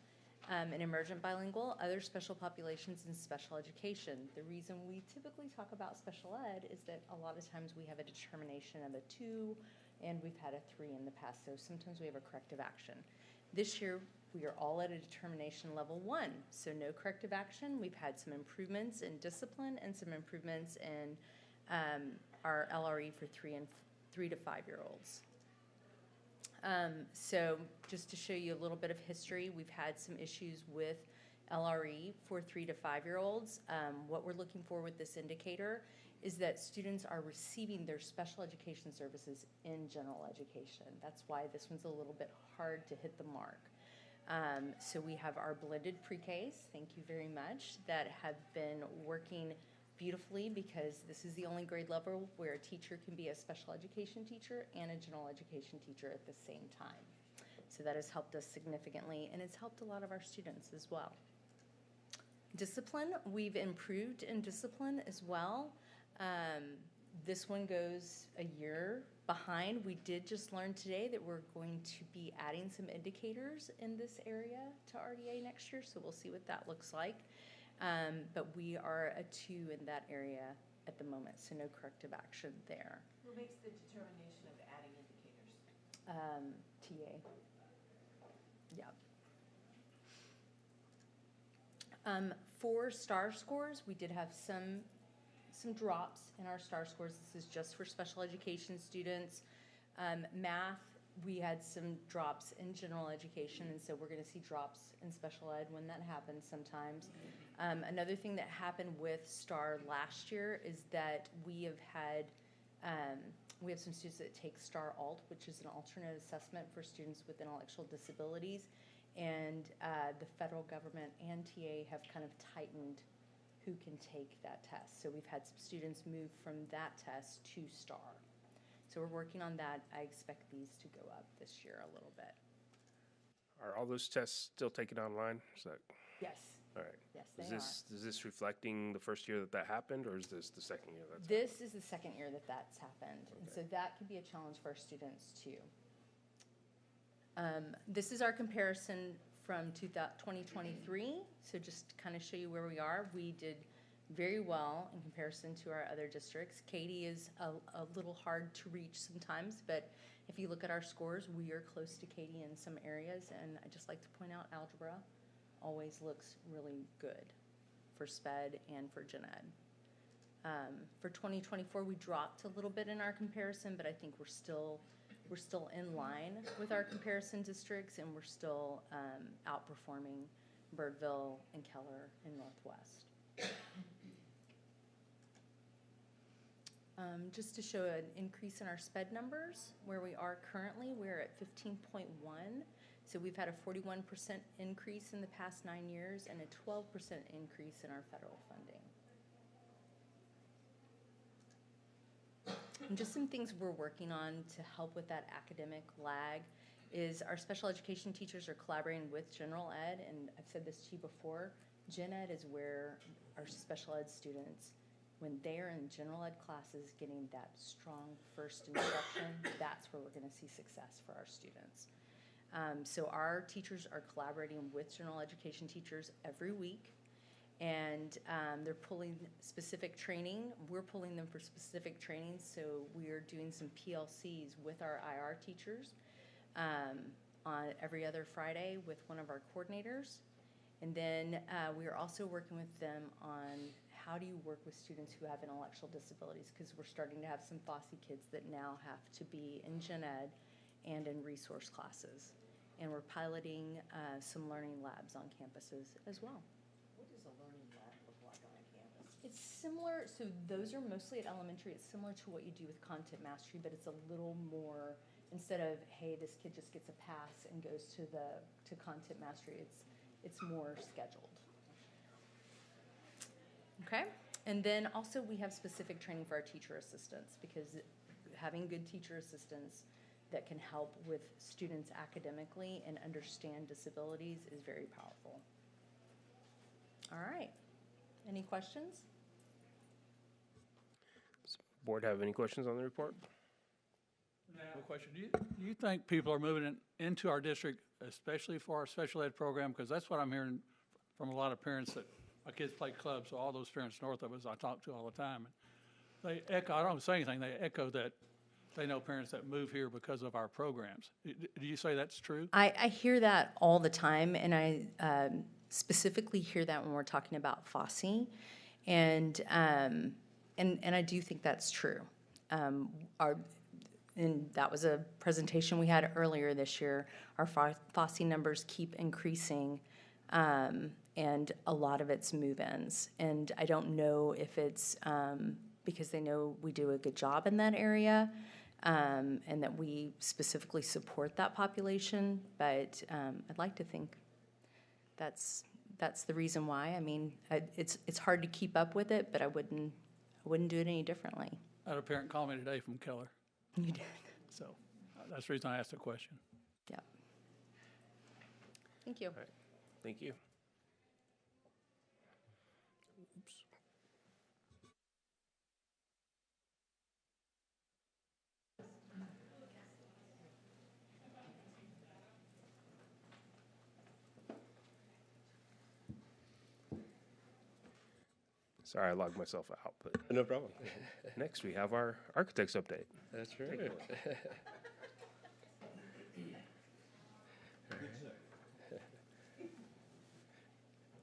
and emergent bilingual, other special populations, and special education. The reason we typically talk about special ed is that a lot of times we have a determination of a 2, and we've had a 3 in the past, so sometimes we have a corrective action. This year, we are all at a determination level 1, so no corrective action. We've had some improvements in discipline and some improvements in our LRE for 3 to 5-year-olds. So just to show you a little bit of history, we've had some issues with LRE for 3 to 5-year-olds. What we're looking for with this indicator is that students are receiving their special education services in general education. That's why this one's a little bit hard to hit the mark. So we have our blended pre-Ks, thank you very much, that have been working beautifully, because this is the only grade level where a teacher can be a special education teacher and a general education teacher at the same time. So that has helped us significantly, and it's helped a lot of our students as well. Discipline, we've improved in discipline as well. This one goes a year behind. We did just learn today that we're going to be adding some indicators in this area to RDA next year, so we'll see what that looks like. But we are a 2 in that area at the moment, so no corrective action there. Who makes the determination of adding indicators? TA. Yeah. For STAR scores, we did have some drops in our STAR scores. This is just for special education students. Math, we had some drops in general education, and so we're going to see drops in special ed when that happens sometimes. Another thing that happened with STAR last year is that we have some students that take STAR Alt, which is an alternate assessment for students with intellectual disabilities, and the federal government and TA have kind of tightened who can take that test. So we've had some students move from that test to STAR. So we're working on that. I expect these to go up this year a little bit. Are all those tests still taken online? Is that? Yes. All right. Yes, they Is this reflecting the first year that happened, or is this the second year that's This is the second year that that's happened. Okay. And so that could be a challenge for our students too. This is our comparison from 2023. So just to kind of show you where we are, we did very well in comparison to our other districts. Katy is a little hard to reach sometimes, but if you look at our scores, we are close to Katy in some areas. And I just like to point out algebra always looks really good for SPED and for Gen Ed. For 2024, we dropped a little bit in our comparison, but I think we're still in line with our comparison districts, and we're still outperforming Birdville and Keller and Northwest. Just to show an increase in our SPED numbers, where we are currently, we're at 15.1. So we've had a 41% increase in the past 9 years and a 12% increase in our federal funding. And just some things we're working on to help with that academic lag is our special education teachers are collaborating with general ed, and I've said this to you before, gen ed is where our special ed students, when they're in general ed classes getting that strong first instruction, that's where we're going to see success for our students. So our teachers are collaborating with general education teachers every week, and they're pulling specific training. We're pulling them for specific training, so we are doing some PLCs with our IR teachers on every other Friday with one of our coordinators. And then we are also working with them on how how do you work with students who have intellectual disabilities? Because we're starting to have some FOSSI kids that now have to be in gen ed and in resource classes. And we're piloting some learning labs on campuses as well. What does a learning lab look like on a campus? It's similar, so those are mostly at elementary. It's similar to what you do with content mastery, but it's a little more, instead of, hey, this kid just gets a pass and goes to content mastery, it's more scheduled. Okay, and then also we have specific training for our teacher assistants, because having good teacher assistants that can help with students academically and understand disabilities is very powerful. All right, any questions? Does the board have any questions on the report? I have a question. Do you think people are moving into our district, especially for our special ed program? Because that's what I'm hearing from a lot of parents that my kids play clubs, so all those parents north of us I talk to all the time. They echo, I don't say anything, they echo that they know parents that move here because of our programs. Do you say that's true? I hear that all the time, and I specifically hear that when we're talking about FOSSI, and I do think that's true. And that was a presentation we had earlier this year. Our FOSSI numbers keep increasing, and a lot of it's move-ins. And I don't know if it's because they know we do a good job in that area, and that we specifically support that population, but I'd like to think that's the reason why. I mean, it's hard to keep up with it, but I wouldn't do it any differently. I had a parent call me today from Keller. You did. So that's the reason I asked the question. Yeah. Thank you. All right. Thank you. Oops. Sorry, I logged myself out, but No problem. next we have our architect's update. That's right.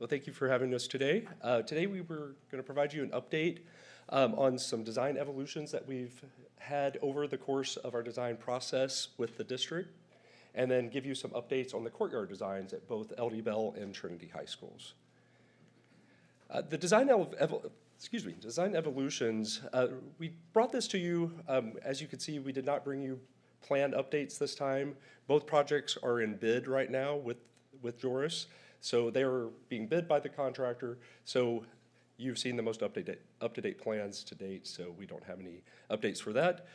Well, thank you for having us today. Today we were going to provide you an update on some design evolutions that we've had over the course of our design process with the district, and then give you some updates on the courtyard designs at both LD Bell and Trinity High Schools. The design evolutions, we brought this to you. As you can see, we did not bring you planned updates this time. Both projects are in bid right now with Joris. So they are being bid by the contractor. So you've seen the most up-to-date plans to date, so we don't have any updates for that.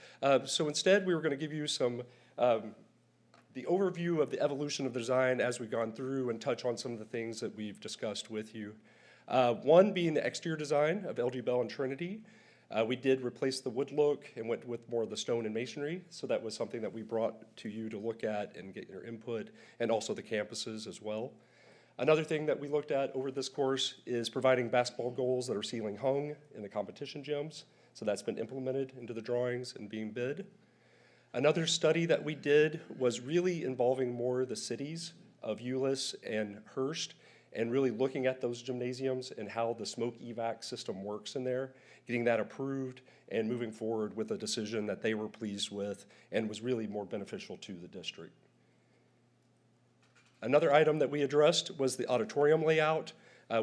So instead, we were going to give you some the overview of the evolution of the design as we've gone through and touch on some of the things that we've discussed with you. One being the exterior design of LD Bell and Trinity. We did replace the wood look and went with more of the stone and masonry, so that was something that we brought to you to look at and get your input, and also the campuses as well. Another thing that we looked at over this course is providing basketball goals that are ceiling hung in the competition gyms, so that's been implemented into the drawings and being bid. Another study that we did was really involving more the cities of Euless and Hurst, and really looking at those gymnasiums and how the smoke evac system works in there, getting that approved and moving forward with a decision that they were pleased with and was really more beneficial to the district. Another item that we addressed was the auditorium layout.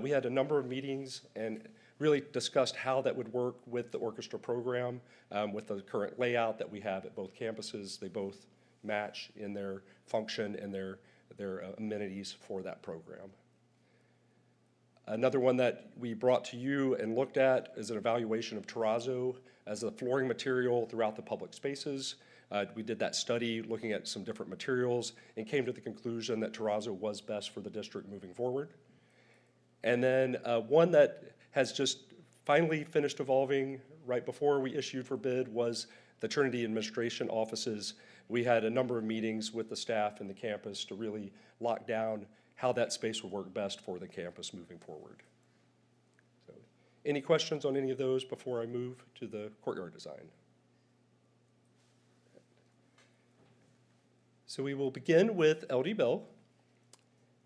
We had a number of meetings and really discussed how that would work with the orchestra program, with the current layout that we have at both campuses. They both match in their function and their amenities for that program. Another one that we brought to you and looked at is an evaluation of terrazzo as a flooring material throughout the public spaces. We did that study looking at some different materials and came to the conclusion that terrazzo was best for the district moving forward. And then one that has just finally finished evolving right before we issued for bid was the Trinity administration offices. We had a number of meetings with the staff and the campus to really lock down how that space would work best for the campus moving forward. So, any questions on any of those before I move to the courtyard design? So we will begin with LD Bell.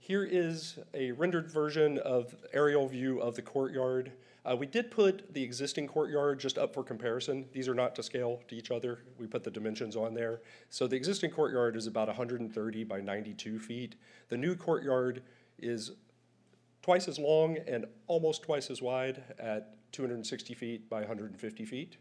Here is a rendered version of aerial view of the courtyard. We did put the existing courtyard just up for comparison. These are not to scale to each other. We put the dimensions on there. So the existing courtyard is about 130 by 92 feet. The new courtyard is twice as long and almost twice as wide at 260 feet by 150 feet.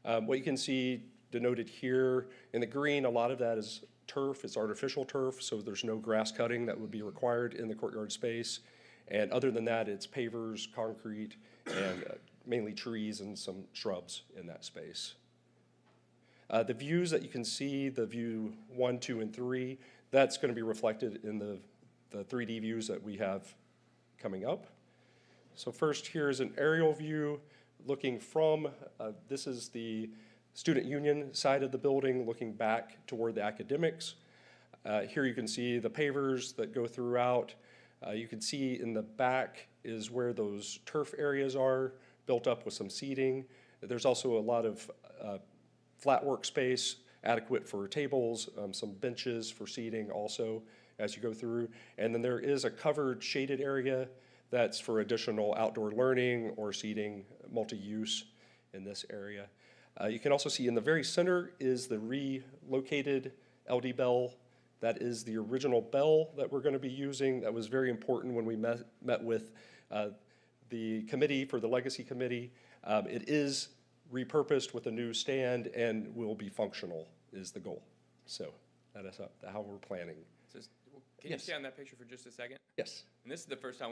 What you can see denoted here in the green, a lot of that is turf. It's artificial turf, so there's no grass cutting that would be required in the courtyard space. And other than that, it's pavers, concrete, and mainly trees and some shrubs in that space. The views that you can see, the view 1, 2, and 3, that's going to be reflected in the 3D views that we have coming up. So first, here's an aerial view looking from, this is the student union side of the building looking back toward the academics. Here you can see the pavers that go throughout. You can see in the back is where those turf areas are, built up with some seating. There's also a lot of flat workspace, adequate for tables, some benches for seating also as you go through. And then there is a covered shaded area that's for additional outdoor learning or seating, multi-use in this area. You can also see in the very center is the relocated LD bell. That is the original bell that we're going to be using. That was very important when we met with the committee for the Legacy Committee. It is repurposed with a new stand and will be functional is the goal. So that is how we're planning. Can you stay on that picture for just a second? Yes. And this is the first time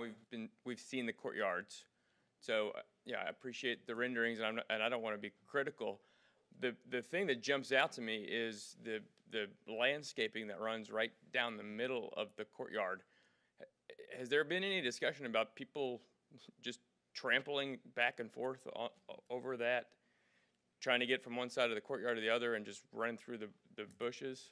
we've seen the courtyards. So yeah, I appreciate the renderings, and I don't want to be critical. The thing that jumps out to me is the landscaping that runs right down the middle of the courtyard. Has there been any discussion about people just trampling back and forth over that, trying to get from one side of the courtyard to the other and just run through the bushes?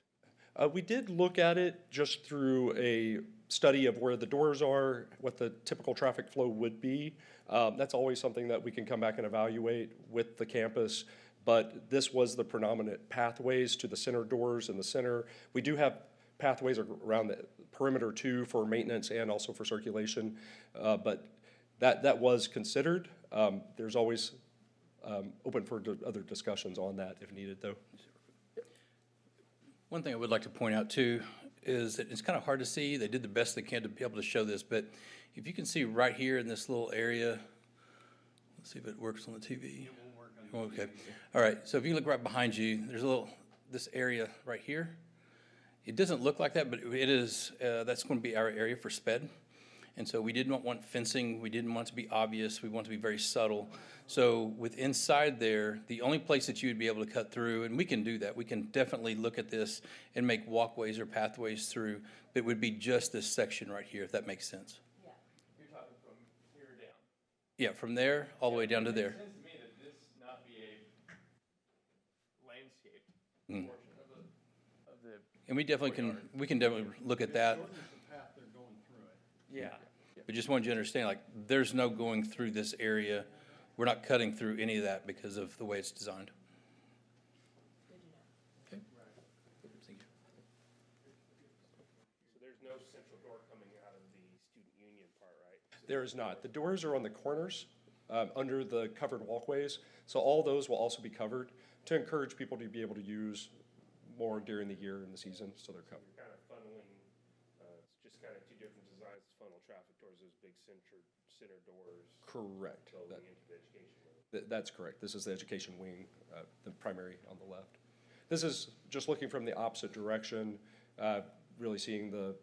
We did look at it just through a study of where the doors are, what the typical traffic flow would be. That's always something that we can come back and evaluate with the campus, but this was the predominant pathways to the center doors in the center. We do have pathways around the perimeter too for maintenance and also for circulation, but that was considered. There's always open for other discussions on that if needed though. One thing I would like to point out too is that it's kind of hard to see. They did the best they can to be able to show this, but if you can see right here in this little area, let's see if it works on the TV. Okay. All right. So if you look right behind you, there's this area right here. It doesn't look like that, but it is, that's going to be our area for SPED. And so we did not want fencing. We didn't want it to be obvious. We want it to be very subtle. So with inside there, the only place that you would be able to cut through, and we can do that, we can definitely look at this and make walkways or pathways through, but it would be just this section right here, if that makes sense. Yeah. You're talking from here down. Yeah, from there all the way down to there. It seems to me that this not be a landscape Mm. portion of the And we definitely can definitely look at that. yeah. But just wanted you to understand, like, there's no going through this area. We're not cutting through any of that because of the way it's designed. Okay. Thank you. So there's no central door coming out of the student union part, right? There is not. The doors are on the corners under the covered walkways, so all those will also be covered to encourage people to be able to use more during the year and the season, so they're covered. You're kind of funneling, it's just kind of two different designs to funnel traffic towards those big center doors. Correct. Going into the education wing. That's correct. This is the education wing, the primary on the left. This is just looking from the opposite direction, really seeing the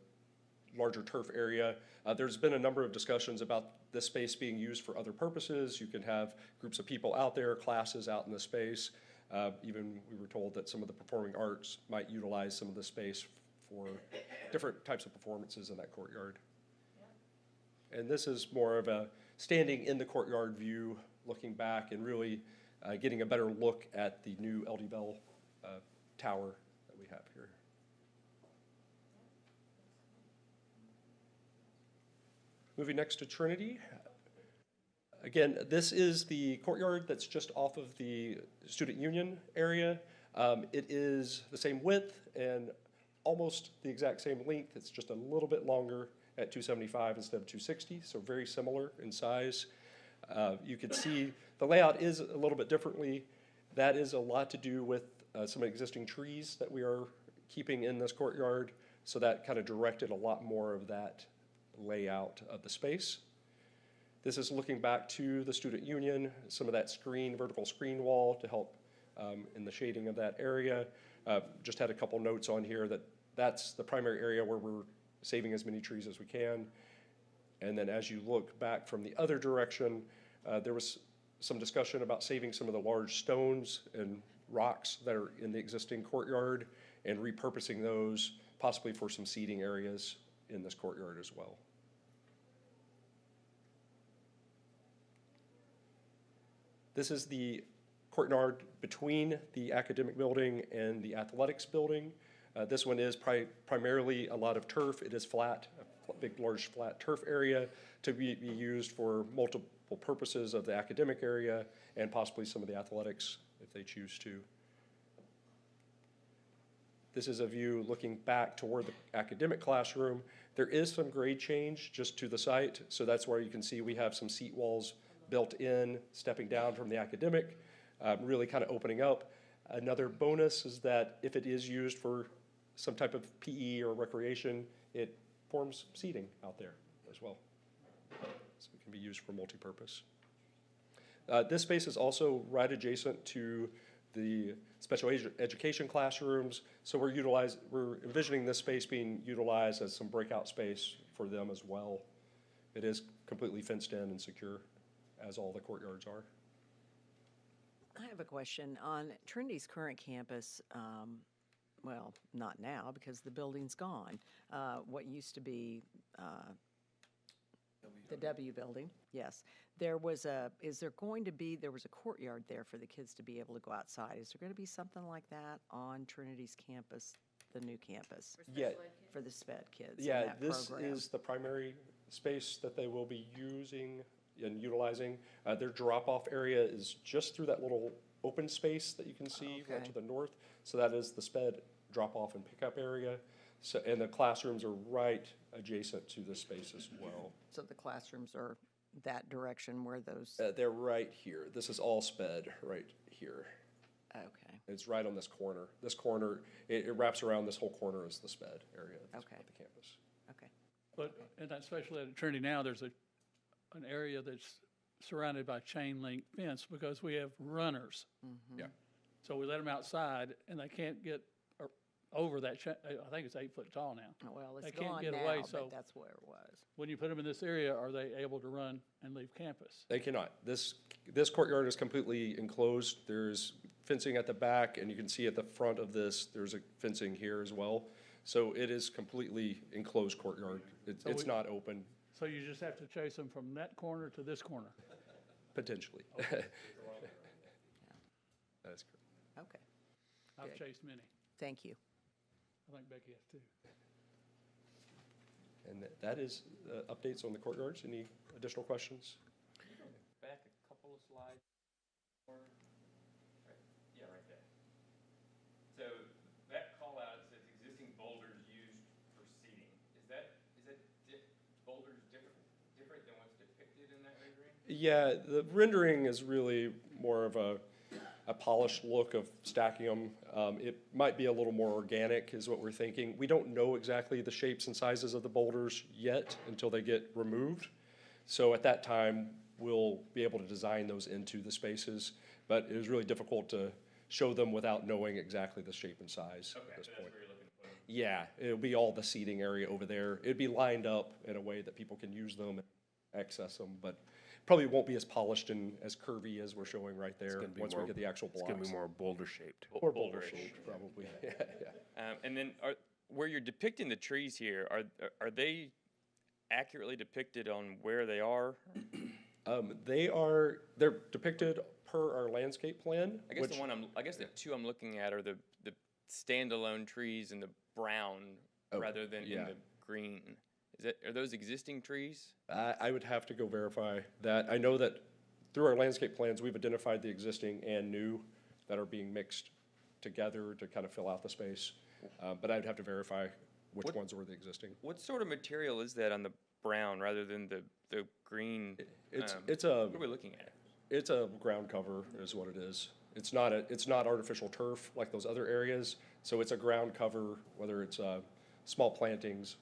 larger turf area. There's been a number of discussions about this space being used for other purposes. You can have groups of people out there, classes out in the space. Even we were told that some of the performing arts might utilize some of the space for different types of performances in that courtyard. And this is more of a standing in the courtyard view, looking back and really getting a better look at the new LD Bell tower that we have here. Moving next to Trinity. Again, this is the courtyard that's just off of the student union area. It is the same width and almost the exact same length. It's just a little bit longer at 275 instead of 260, so very similar in size. You can see the layout is a little bit differently. That is a lot to do with some existing trees that we are keeping in this courtyard. So that kind of directed a lot more of that layout of the space. This is looking back to the student union, some of that screen, vertical screen wall to help in the shading of that area. Just had a couple notes on here that that's the primary area where we're saving as many trees as we can. And then as you look back from the other direction, there was some discussion about saving some of the large stones and rocks that are in the existing courtyard and repurposing those possibly for some seating areas in this courtyard as well. This is the courtyard between the academic building and the athletics building. This one is primarily a lot of turf. It is flat, a big, large, flat turf area to be used for multiple purposes of the academic area and possibly some of the athletics if they choose to. This is a view looking back toward the academic classroom. There is some grade change just to the site, so that's where you can see we have some seat walls built in, stepping down from the academic, really kind of opening up. Another bonus is that if it is used for some type of PE or recreation, it forms seating out there as well. So it can be used for multi-purpose. This space is also right adjacent to the special education classrooms, so we're envisioning this space being utilized as some breakout space for them as well. It is completely fenced in and secure, as all the courtyards are. I have a question. On Trinity's current campus, well, not now because the building's gone. What used to be the W building, yes. There was a courtyard there for the kids to be able to go outside. Is there going to be something like that on Trinity's campus, the new campus? Yeah. For the SPED kids in Yeah, that this program? is the primary space that they will be using and utilizing. Their drop-off area is just through that little open space that you can see right to the north. So that is the SPED drop-off and pickup area. So, and the classrooms are right adjacent to this space as well. So the classrooms are that direction where those? They're right here. This is all SPED right here. Okay. It's right on this corner. This corner, it wraps around this whole corner is the SPED area of the campus. Okay. But in that special ed at Trinity now, there's an area that's surrounded by chain link fence because we have runners. Yeah. So we let them outside and they can't get over that, I think it's 8 foot tall now. Well, it's They can't gone get now, away, but so that's where it was. when you put them in this area, are they able to run and leave campus? They cannot. This courtyard is completely enclosed. There's fencing at the back, and you can see at the front of this, there's a fencing here as well. So it is completely enclosed courtyard. It's not open, So you just have to chase them from that corner to this corner? potentially. Okay. That is correct. Okay. I've Good. chased many. Thank you. I think Becky has too. And that is updates on the courtyards. Any additional questions? Back a couple of slides. Yeah, right there. So that call out says existing boulders used for seating. Is that boulders different than what's depicted in that rendering? Yeah, the rendering is really more of a polished look of stacking them. It might be a little more organic is what we're thinking. We don't know exactly the shapes and sizes of the boulders yet until they get removed. So at that time, we'll be able to design those into the spaces, but it was really difficult to show them without knowing exactly the shape and size at this point. That's where you're looking for them. Yeah, it'll be all the seating area over there. It'd be lined up in a way that people can use them and access them, but probably won't be as polished and as curvy as we're showing right there once we get the actual blocks. It's gonna be more boulder shaped. Or boulder shaped, probably. Yeah. And then where you're depicting the trees here, are they accurately depicted on where they are? They're depicted per our landscape plan. I guess the two I'm looking at are the standalone trees in the brown rather than in the green. Are those existing trees? I would have to go verify that. I know that through our landscape plans, we've identified the existing and new that are being mixed together to kind of fill out the space. But I'd have to verify which ones were the existing. What sort of material is that on brown rather than the green? It's what are we looking at? It's a ground cover is what it is. It's not artificial turf like those other areas. So it's a ground cover, whether it's small plantings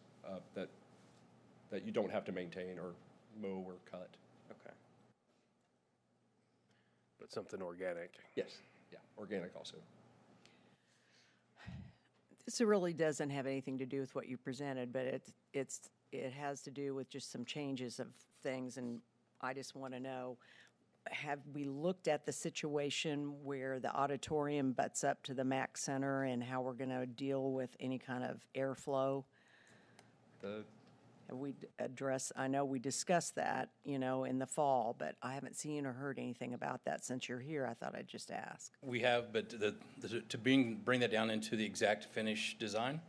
that you don't have to maintain or mow or cut. Okay. But something organic. Yes, yeah, organic also. This really doesn't have anything to do with what you presented, but it has to do with just some changes of things, and I just want to know, have we looked at the situation where the auditorium butts up to the MAC Center and how we're going to deal with any kind of airflow? Have we addressed, I know we discussed that, in the fall, but I haven't seen or heard anything about that since you're here. I thought I'd just ask. We have, but to bring that down into the exact finish design,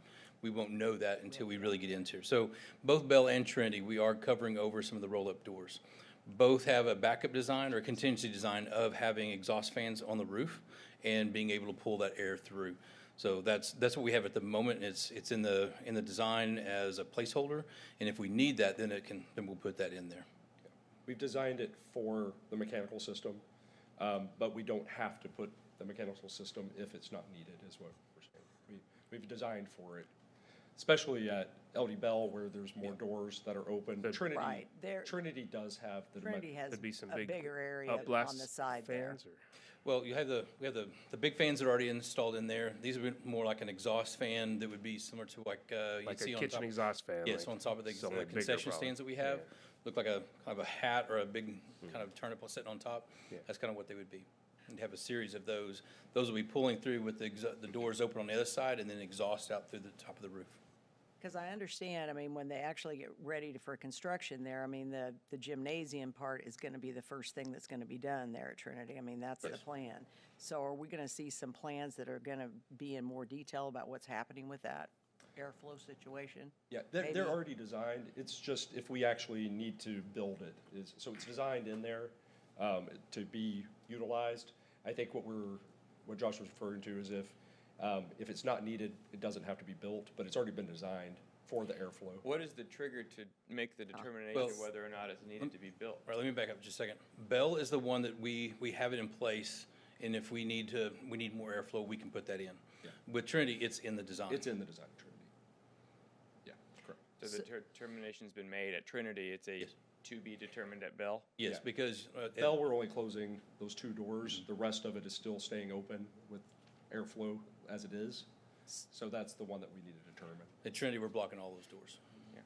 we won't know that until we really get into it. So both Bell and Trinity, we are covering over some of the roll-up doors. Both have a backup design or a contingency design of having exhaust fans on the roof and being able to pull that air through. So that's what we have at the moment. It's in the design as a placeholder, and if we need that, then we'll put that in there. We've designed it for the mechanical system, but we don't have to put the mechanical system if it's not needed, is what we're saying. We've designed for it, especially at LD Bell where there's more doors that are open. Trinity, Right. Trinity does have the Trinity has Could be some a big bigger area upblast on the side there. fans, or Well, we have the big fans that are already installed in there. These would be more like an exhaust fan that would be similar to like you'd like see a on kitchen top. exhaust fan. Yes, like on top of the something bigger, concession probably. stands that we have. Yeah. Look like a kind of a hat or a big kind of turnip sitting on top. Yeah. That's kind of what they would be. And have a series of those. Those will be pulling through with the doors open on the other side and then exhaust out through the top of the roof. Because I understand, when they actually get ready for construction there, the gymnasium part is going to be the first thing that's going to be done there at Trinity. That's the plan. So are we going to see some plans that are going to be in more detail about what's happening with that airflow situation? Yeah, Maybe. they're already designed. It's just if we actually need to build it. So it's designed in there to be utilized. I think what Josh was referring to is if it's not needed, it doesn't have to be built, but it's already been designed for the airflow. What is the trigger to make the determination Well, whether or not it's needed to be built? All right, let me back up just a second. Bell is the one that we have it in place, and if we need more airflow, we can put that in. Yeah. With Trinity, it's in the design. It's in the design of Trinity. Yeah, correct. So the determination's been made at Trinity. It's to be determined at Bell. Yes, Yeah. because Bell, we're only closing those two doors. The rest of it is still staying open with airflow as it is. So that's the one that we need to determine. at Trinity, we're blocking all those doors.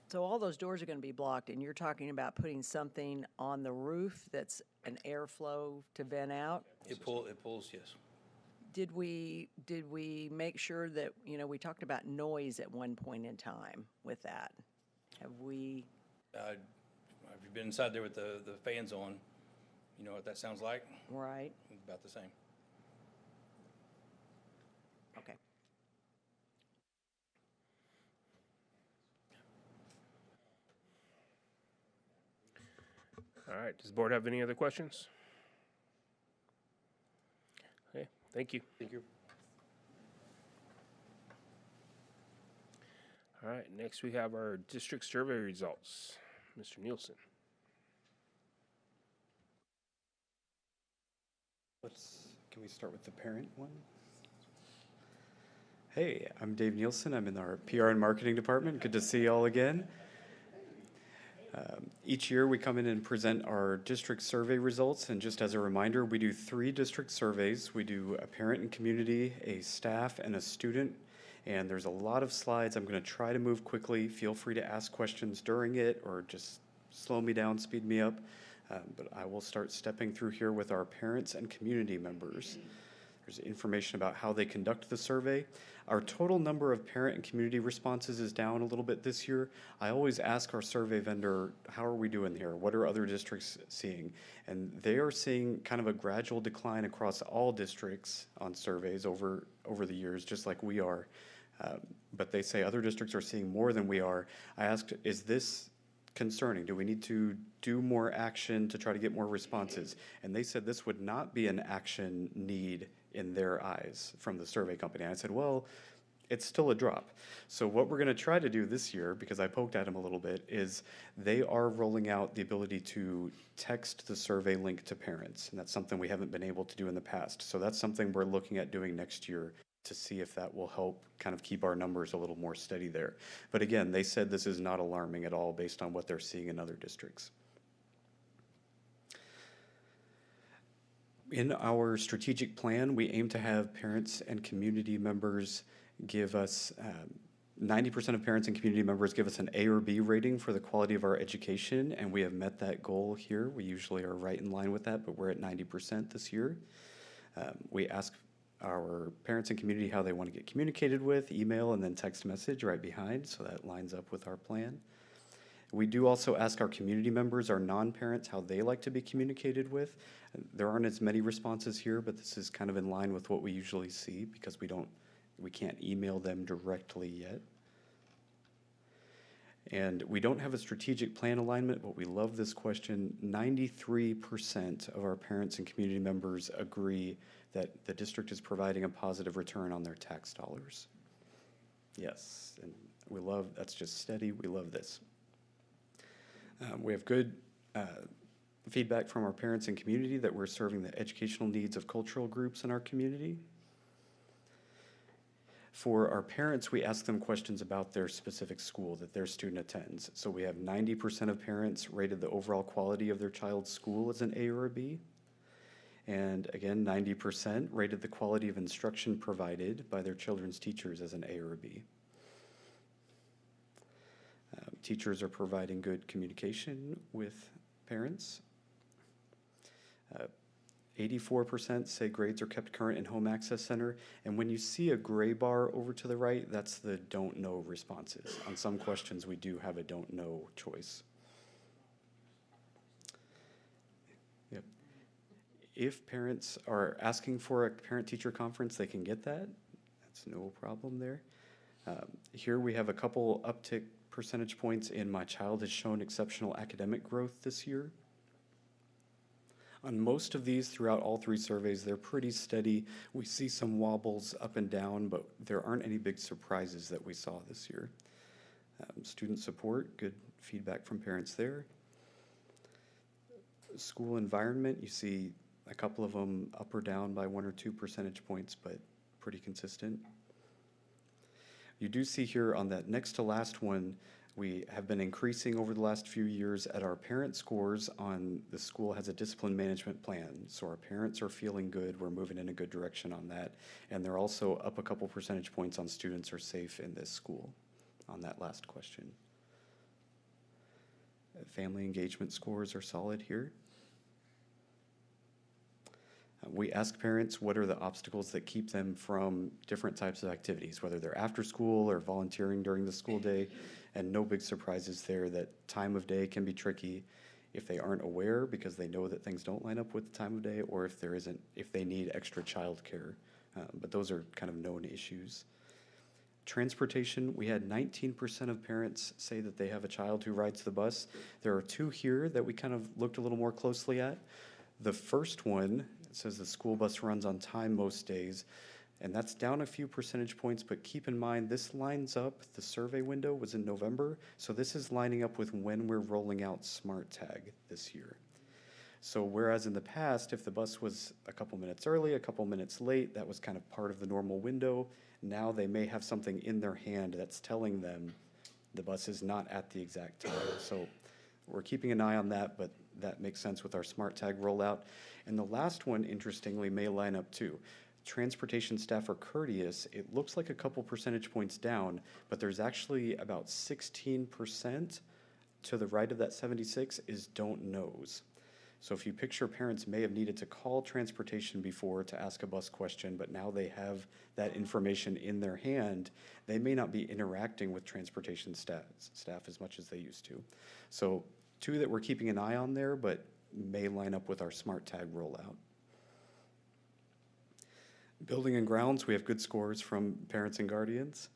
So all those doors are going to be blocked, and you're talking about putting something on the roof that's an airflow to vent out? It pulls, yes. Did we make sure that, we talked about noise at one point in time with that? Have we, If you've been inside there with the fans on, you know what that sounds like? right? About the same. Okay. All right, does the board have any other questions? Okay, thank you. Thank you. All right, next we have our district survey results. Mr. Nielsen. Can we start with the parent one? Hey, I'm Dave Nielsen. I'm in our PR and marketing department. Good to see you all again. Each year we come in and present our district survey results, and just as a reminder, we do 3 district surveys. We do a parent and community, a staff, and a student, and there's a lot of slides. I'm going to try to move quickly. Feel free to ask questions during it or just slow me down, speed me up, but I will start stepping through here with our parents and community members. There's information about how they conduct the survey. Our total number of parent and community responses is down a little bit this year. I always ask our survey vendor, how are we doing here? What are other districts seeing? And they are seeing kind of a gradual decline across all districts on surveys over the years, just like we are. But they say other districts are seeing more than we are. I asked, is this concerning? Do we need to do more action to try to get more responses? And they said this would not be an action need in their eyes from the survey company. And I said, well, it's still a drop. So what we're going to try to do this year, because I poked at them a little bit, is they are rolling out the ability to text the survey link to parents, and that's something we haven't been able to do in the past. So that's something we're looking at doing next year to see if that will help kind of keep our numbers a little more steady there. But again, they said this is not alarming at all based on what they're seeing in other districts. In our strategic plan, we aim to have parents and community members give us 90% of parents and community members give us an A or B rating for the quality of our education, and we have met that goal here. We usually are right in line with that, but we're at 90% this year. We ask our parents and community how they want to get communicated with, email, and then text message right behind, so that lines up with our plan. We do also ask our community members, our non-parents, how they like to be communicated with. There aren't as many responses here, but this is kind of in line with what we usually see because we can't email them directly yet. And we don't have a strategic plan alignment, but we love this question. 93% of our parents and community members agree that the district is providing a positive return on their tax dollars. Yes, and we love, that's just steady, we love this. We have good feedback from our parents and community that we're serving the educational needs of cultural groups in our community. For our parents, we ask them questions about their specific school that their student attends. So we have 90% of parents rated the overall quality of their child's school as an A or a B. And again, 90% rated the quality of instruction provided by their children's teachers as an A or a B. Teachers are providing good communication with parents. 84% say grades are kept current in Home Access Center. And when you see a gray bar over to the right, that's the don't know responses. On some questions, we do have a don't know choice. Yep. If parents are asking for a parent-teacher conference, they can get that. That's no problem there. Here we have a couple uptick percentage points in my child has shown exceptional academic growth this year. On most of these, throughout all three surveys, they're pretty steady. We see some wobbles up and down, but there aren't any big surprises that we saw this year. Student support, good feedback from parents there. School environment, you see a couple of them up or down by 1 or 2 percentage points, but pretty consistent. You do see here on that next to last one, we have been increasing over the last few years at our parent scores on the school has a discipline management plan. So our parents are feeling good. We're moving in a good direction on that. And they're also up a couple percentage points on students are safe in this school on that last question. Family engagement scores are solid here. We ask parents what are the obstacles that keep them from different types of activities, whether they're after school or volunteering during the school day, and no big surprises there that time of day can be tricky if they aren't aware because they know that things don't line up with the time of day or if they need extra childcare. But those are kind of known issues. Transportation, we had 19% of parents say that they have a child who rides the bus. There are 2 here that we kind of looked a little more closely at. The first one, it says the school bus runs on time most days, and that's down a few percentage points, but keep in mind this lines up, the survey window was in November, so this is lining up with when we're rolling out Smart Tag this year. So whereas in the past, if the bus was a couple minutes early, a couple minutes late, that was kind of part of the normal window, now they may have something in their hand that's telling them the bus is not at the exact time. So we're keeping an eye on that, but that makes sense with our Smart Tag rollout. And the last one, interestingly, may line up too. Transportation staff are courteous. It looks like a couple percentage points down, but there's actually about 16% to the right of that 76 is don't knows. So if you picture parents may have needed to call transportation before to ask a bus question, but now they have that information in their hand, they may not be interacting with transportation staff as much as they used to. So 2 that we're keeping an eye on there, but may line up with our Smart Tag rollout. Building and grounds, we have good scores from parents and guardians.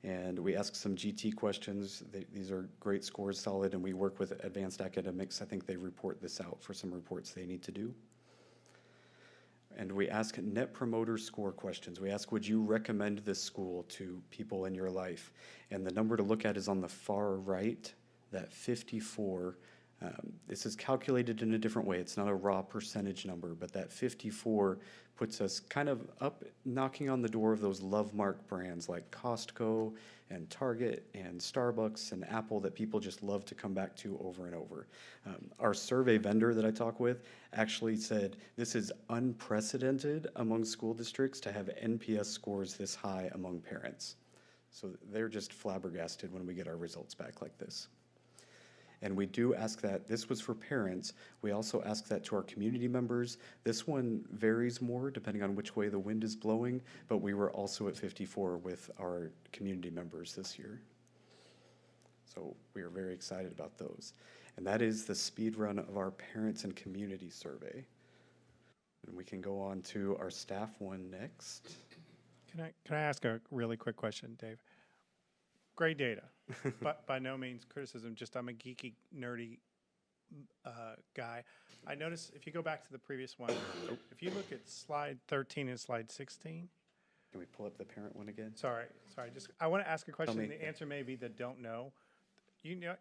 And we ask some GT questions. These are great scores, solid, and we work with advanced academics. I think they report this out for some reports they need to do. And we ask Net Promoter Score questions. We ask, would you recommend this school to people in your life? And the number to look at is on the far right, that 54. This is calculated in a different way. It's not a raw percentage number, but that 54 puts us kind of up, knocking on the door of those love mark brands like Costco and Target and Starbucks and Apple that people just love to come back to over and over. Our survey vendor that I talk with actually said this is unprecedented among school districts to have NPS scores this high among parents. So they're just flabbergasted when we get our results back like this. And we do ask that. This was for parents. We also ask that to our community members. This one varies more depending on which way the wind is blowing, but we were also at 54 with our community members this year. So we are very excited about those. And that is the speed run of our parents and community survey. And we can go on to our staff one next. Can I ask a really quick question, Dave? Great data, but by no means criticism, just I'm a geeky, nerdy guy. I noticed if you go back to the previous one, if you look at slide 13 and slide 16. Can we pull up the parent one again? Sorry, just, I want to ask a question, me. the answer may be the don't know. You know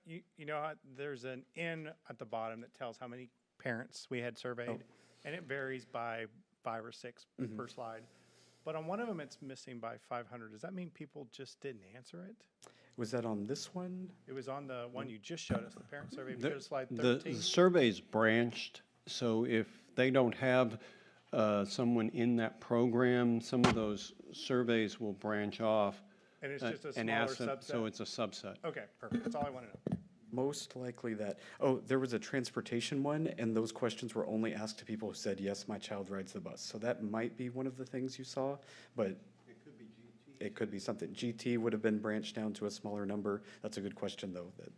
how there's an N at the bottom that tells how many parents we had surveyed, and it varies by 5 or 6 per slide. But on one of them, it's missing by 500. Does that mean people just didn't answer it? Was that on this one? It was on the one you just showed us, the parent survey. If you go to slide The 13. survey's branched, so if they don't have someone in that program, some of those surveys will branch off. And it's just a and smaller ask them- subset? So it's a subset. Okay, perfect. That's all I want to know. Most likely that. Oh, there was a transportation one, and those questions were only asked to people who said, yes, my child rides the bus. So that might be one of the things you saw, but it could be something. GT would have been branched down to a smaller number. That's a good question, though. Right.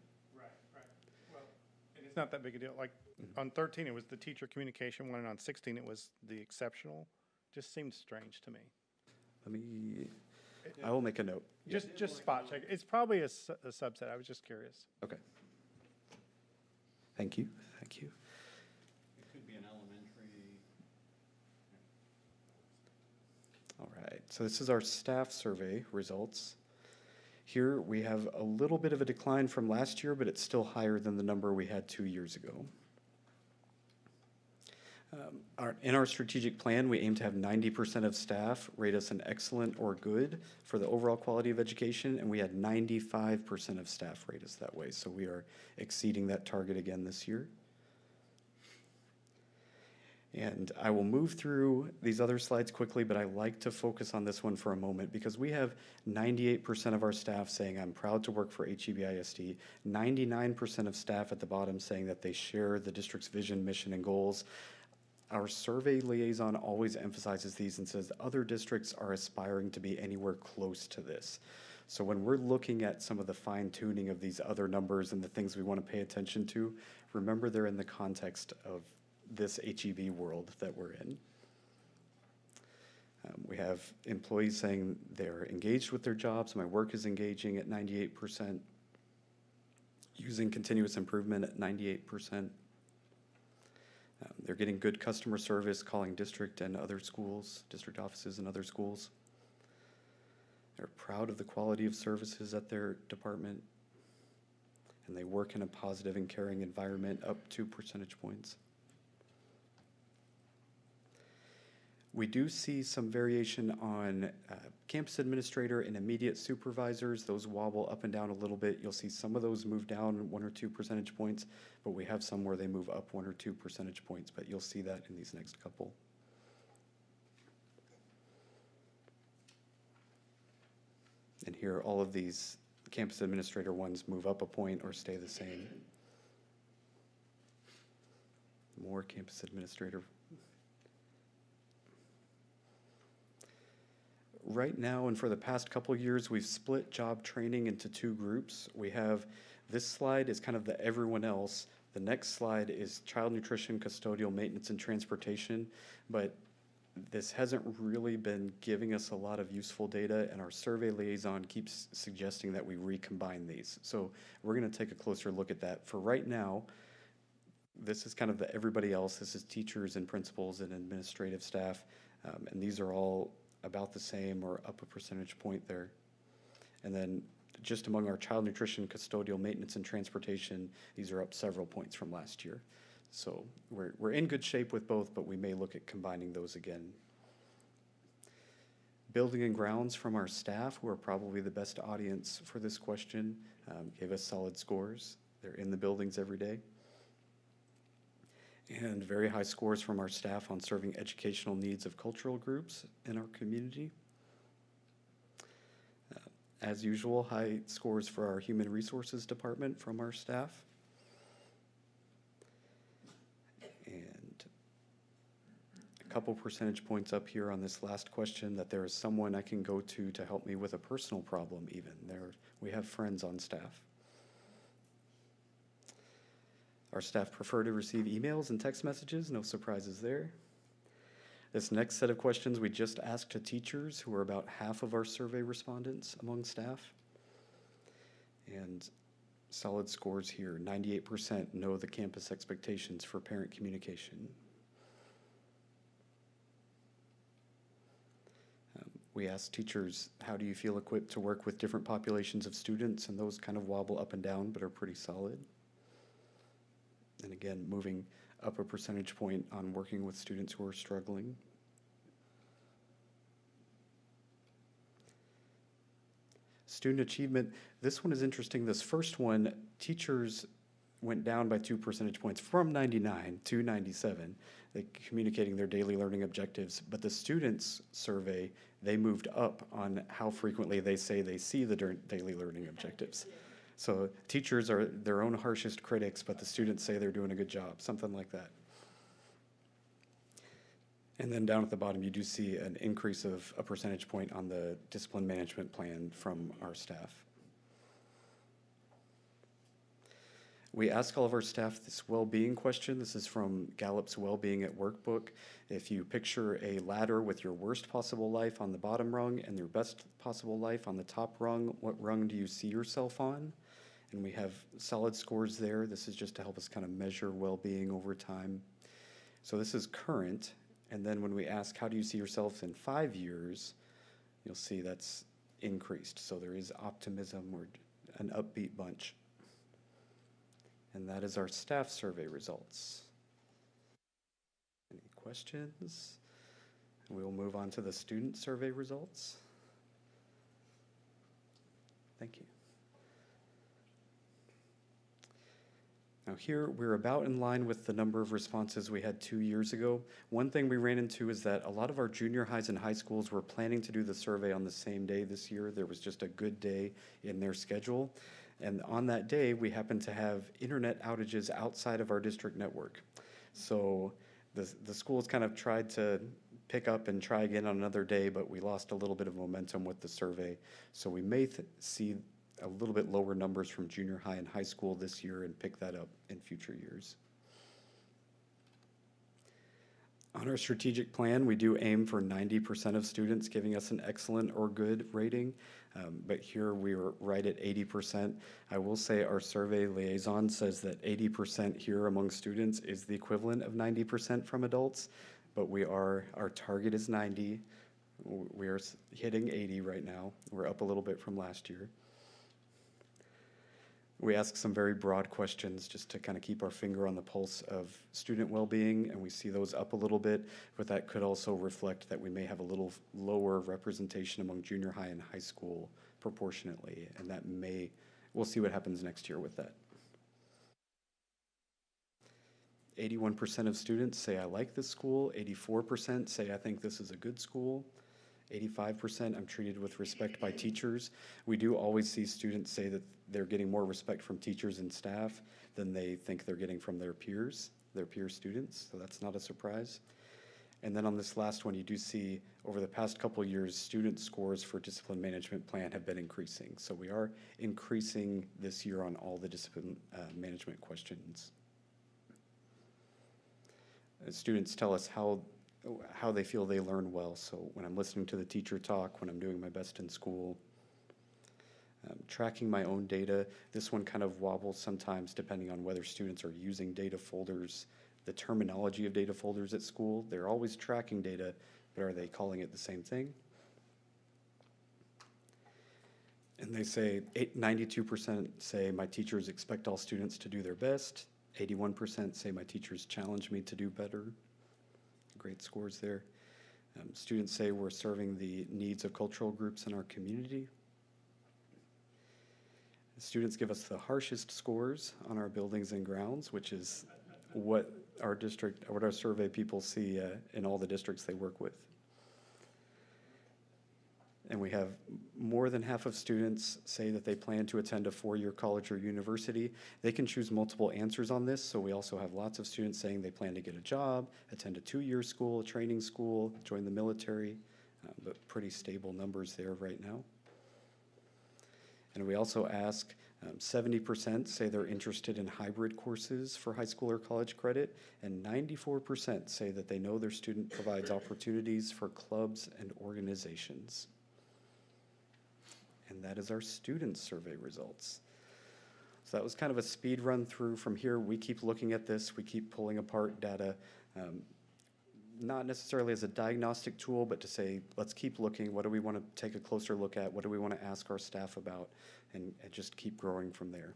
Well, and it's not that big a deal. Like on 13, it was the teacher communication one, and on 16, it was the exceptional. Just seemed strange to me. I will make a note. Just spot check. It's probably a subset. I was just curious. Okay. Thank you. It could be an elementary. All right, so this is our staff survey results. Here we have a little bit of a decline from last year, but it's still higher than the number we had 2 years ago. In our strategic plan, we aim to have 90% of staff rate us an excellent or good for the overall quality of education, and we had 95% of staff rate us that way. So we are exceeding that target again this year. And I will move through these other slides quickly, but I like to focus on this one for a moment because we have 98% of our staff saying, I'm proud to work for HEB-ISD, 99% of staff at the bottom saying that they share the district's vision, mission, and goals. Our survey liaison always emphasizes these and says other districts are aspiring to be anywhere close to this. So when we're looking at some of the fine tuning of these other numbers and the things we want to pay attention to, remember they're in the context of this HEB world that we're in. We have employees saying they're engaged with their jobs. My work is engaging at 98%. Using continuous improvement at 98%. They're getting good customer service, calling district and other schools, district offices and other schools. They're proud of the quality of services at their department. And they work in a positive and caring environment, up 2 percentage points. We do see some variation on campus administrator and immediate supervisors. Those wobble up and down a little bit. You'll see some of those move down 1 or 2 percentage points, but we have some where they move up 1 or 2 percentage points, but you'll see that in these next couple. And here, all of these campus administrator ones move up a point or stay the same. More campus administrator. Right now, and for the past couple of years, we've split job training into 2 groups. We have, this slide is kind of the everyone else. The next slide is child nutrition, custodial, maintenance, and transportation. But this hasn't really been giving us a lot of useful data, and our survey liaison keeps suggesting that we recombine these. So we're going to take a closer look at that. For right now, this is kind of the everybody else. This is teachers and principals and administrative staff. And these are all about the same or up a percentage point there. And then just among our child nutrition, custodial, maintenance, and transportation, these are up several points from last year. So we're in good shape with both, but we may look at combining those again. Building and grounds from our staff, who are probably the best audience for this question, gave us solid scores. They're in the buildings every day. And very high scores from our staff on serving educational needs of cultural groups in our community. As usual, high scores for our human resources department from our staff. And a couple percentage points up here on this last question that there is someone I can go to help me with a personal problem even. We have friends on staff. Our staff prefer to receive emails and text messages, no surprises there. This next set of questions we just asked to teachers, who are about half of our survey respondents among staff. And solid scores here, 98% know the campus expectations for parent communication. We asked teachers, how do you feel equipped to work with different populations of students? And those kind of wobble up and down, but are pretty solid. And again, moving up a percentage point on working with students who are struggling. Student achievement, this one is interesting. This first one, teachers went down by 2 percentage points from 99 to 97, communicating their daily learning objectives. But the students survey, they moved up on how frequently they say they see the daily learning objectives. So teachers are their own harshest critics, but the students say they're doing a good job, something like that. And then down at the bottom, you do see an increase of a percentage point on the discipline management plan from our staff. We ask all of our staff this well-being question. This is from Gallup's Well-Being at Workbook. If you picture a ladder with your worst possible life on the bottom rung and your best possible life on the top rung, what rung do you see yourself on? And we have solid scores there. This is just to help us kind of measure well-being over time. So this is current. And then when we ask, how do you see yourself in 5 years, you'll see that's increased. So there is optimism or an upbeat bunch. And that is our staff survey results. Any questions? We'll move on to the student survey results. Thank you. Now here, we're about in line with the number of responses we had 2 years ago. One thing we ran into is that a lot of our junior highs and high schools were planning to do the survey on the same day this year. There was just a good day in their schedule. And on that day, we happened to have internet outages outside of our district network. So the schools kind of tried to pick up and try again on another day, but we lost a little bit of momentum with the survey. So we may see a little bit lower numbers from junior high and high school this year and pick that up in future years. On our strategic plan, we do aim for 90% of students giving us an excellent or good rating, but here we were right at 80%. I will say our survey liaison says that 80% here among students is the equivalent of 90% from adults, but our target is 90. We are hitting 80 right now. We're up a little bit from last year. We ask some very broad questions just to kind of keep our finger on the pulse of student well-being, and we see those up a little bit, but that could also reflect that we may have a little lower representation among junior high and high school proportionately, and we'll see what happens next year with that. 81% of students say I like this school, 84% say I think this is a good school, 85% I'm treated with respect by teachers. We do always see students say that they're getting more respect from teachers and staff than they think they're getting from their peer students, so that's not a surprise. And then on this last one, you do see over the past couple of years, student scores for discipline management plan have been increasing. So we are increasing this year on all the discipline management questions. Students tell us how they feel they learn well. So when I'm listening to the teacher talk, when I'm doing my best in school, Tracking my own data, this one kind of wobbles sometimes depending on whether students are using data folders, the terminology of data folders at school. They're always tracking data, but are they calling it the same thing? And they say 92% say my teachers expect all students to do their best. 81% say my teachers challenge me to do better. Great scores there. Students say we're serving the needs of cultural groups in our community. Students give us the harshest scores on our buildings and grounds, which is what our district, what our survey people see in all the districts they work with. And we have more than half of students say that they plan to attend a 4-year college or university. They can choose multiple answers on this, so we also have lots of students saying they plan to get a job, attend a 2-year school, a training school, join the military, but pretty stable numbers there right now. And we also ask, 70% say they're interested in hybrid courses for high school or college credit, and 94% say that they know their student provides opportunities for clubs and organizations. And that is our student survey results. So that was kind of a speed run through. From here, we keep looking at this, we keep pulling apart data, not necessarily as a diagnostic tool, but to say, let's keep looking, what do we want to take a closer look at, what do we want to ask our staff about, and just keep growing from there.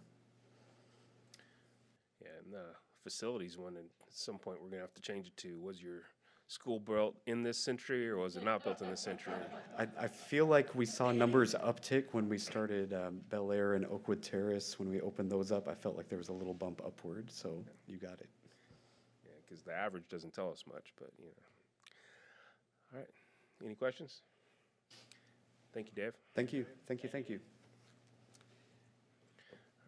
Yeah, and the facilities one, at some point, we're gonna have to change it to, was your school built in this century, or was it not built in this century? I feel like we saw numbers uptick when we started Bel Air and Oakwood Terrace. When we opened those up, I felt like there was a little bump upward, so you got it. Yeah, because the average doesn't tell us much, but, you know. All right, any questions? Thank you, Dave. Thank you, thank you, thank you.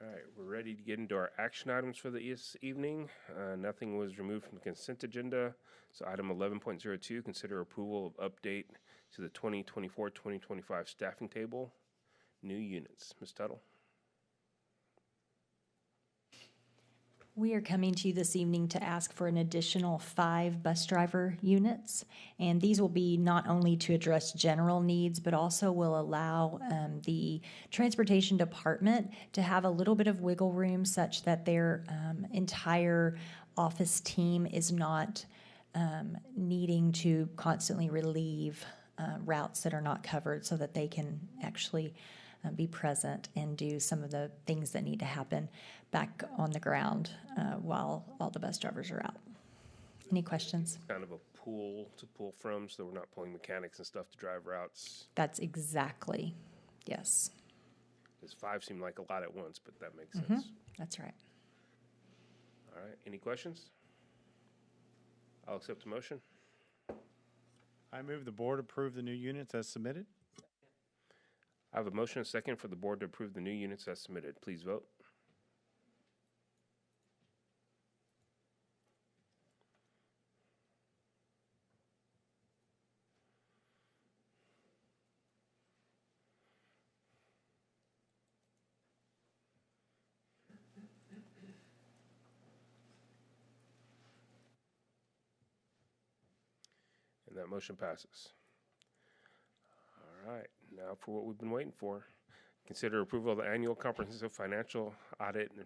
All right, we're ready to get into our action items for this evening. Nothing was removed from the consent agenda. So item 11.02, consider approval of update to the 2024-2025 staffing table, new units. Ms. Tuttle. We are coming to you this evening to ask for an additional 5 bus driver units. And these will be not only to address general needs, but also will allow the transportation department to have a little bit of wiggle room such that their entire office team is not needing to constantly relieve routes that are not covered, so that they can actually be present and do some of the things that need to happen back on the ground while all the bus drivers are out. Any questions? Kind of a pool to pull from, so we're not pulling mechanics and stuff to drive routes. That's exactly, yes. Because 5 seem like a lot at once, but that makes sense. That's right. All right, any questions? I'll accept the motion. I move the board approve the new units as submitted. I have a motion and a second for the board to approve the new units as submitted. Please vote. And that motion passes. All right, now for what we've been waiting for. Consider approval of the annual comprehensive financial audit and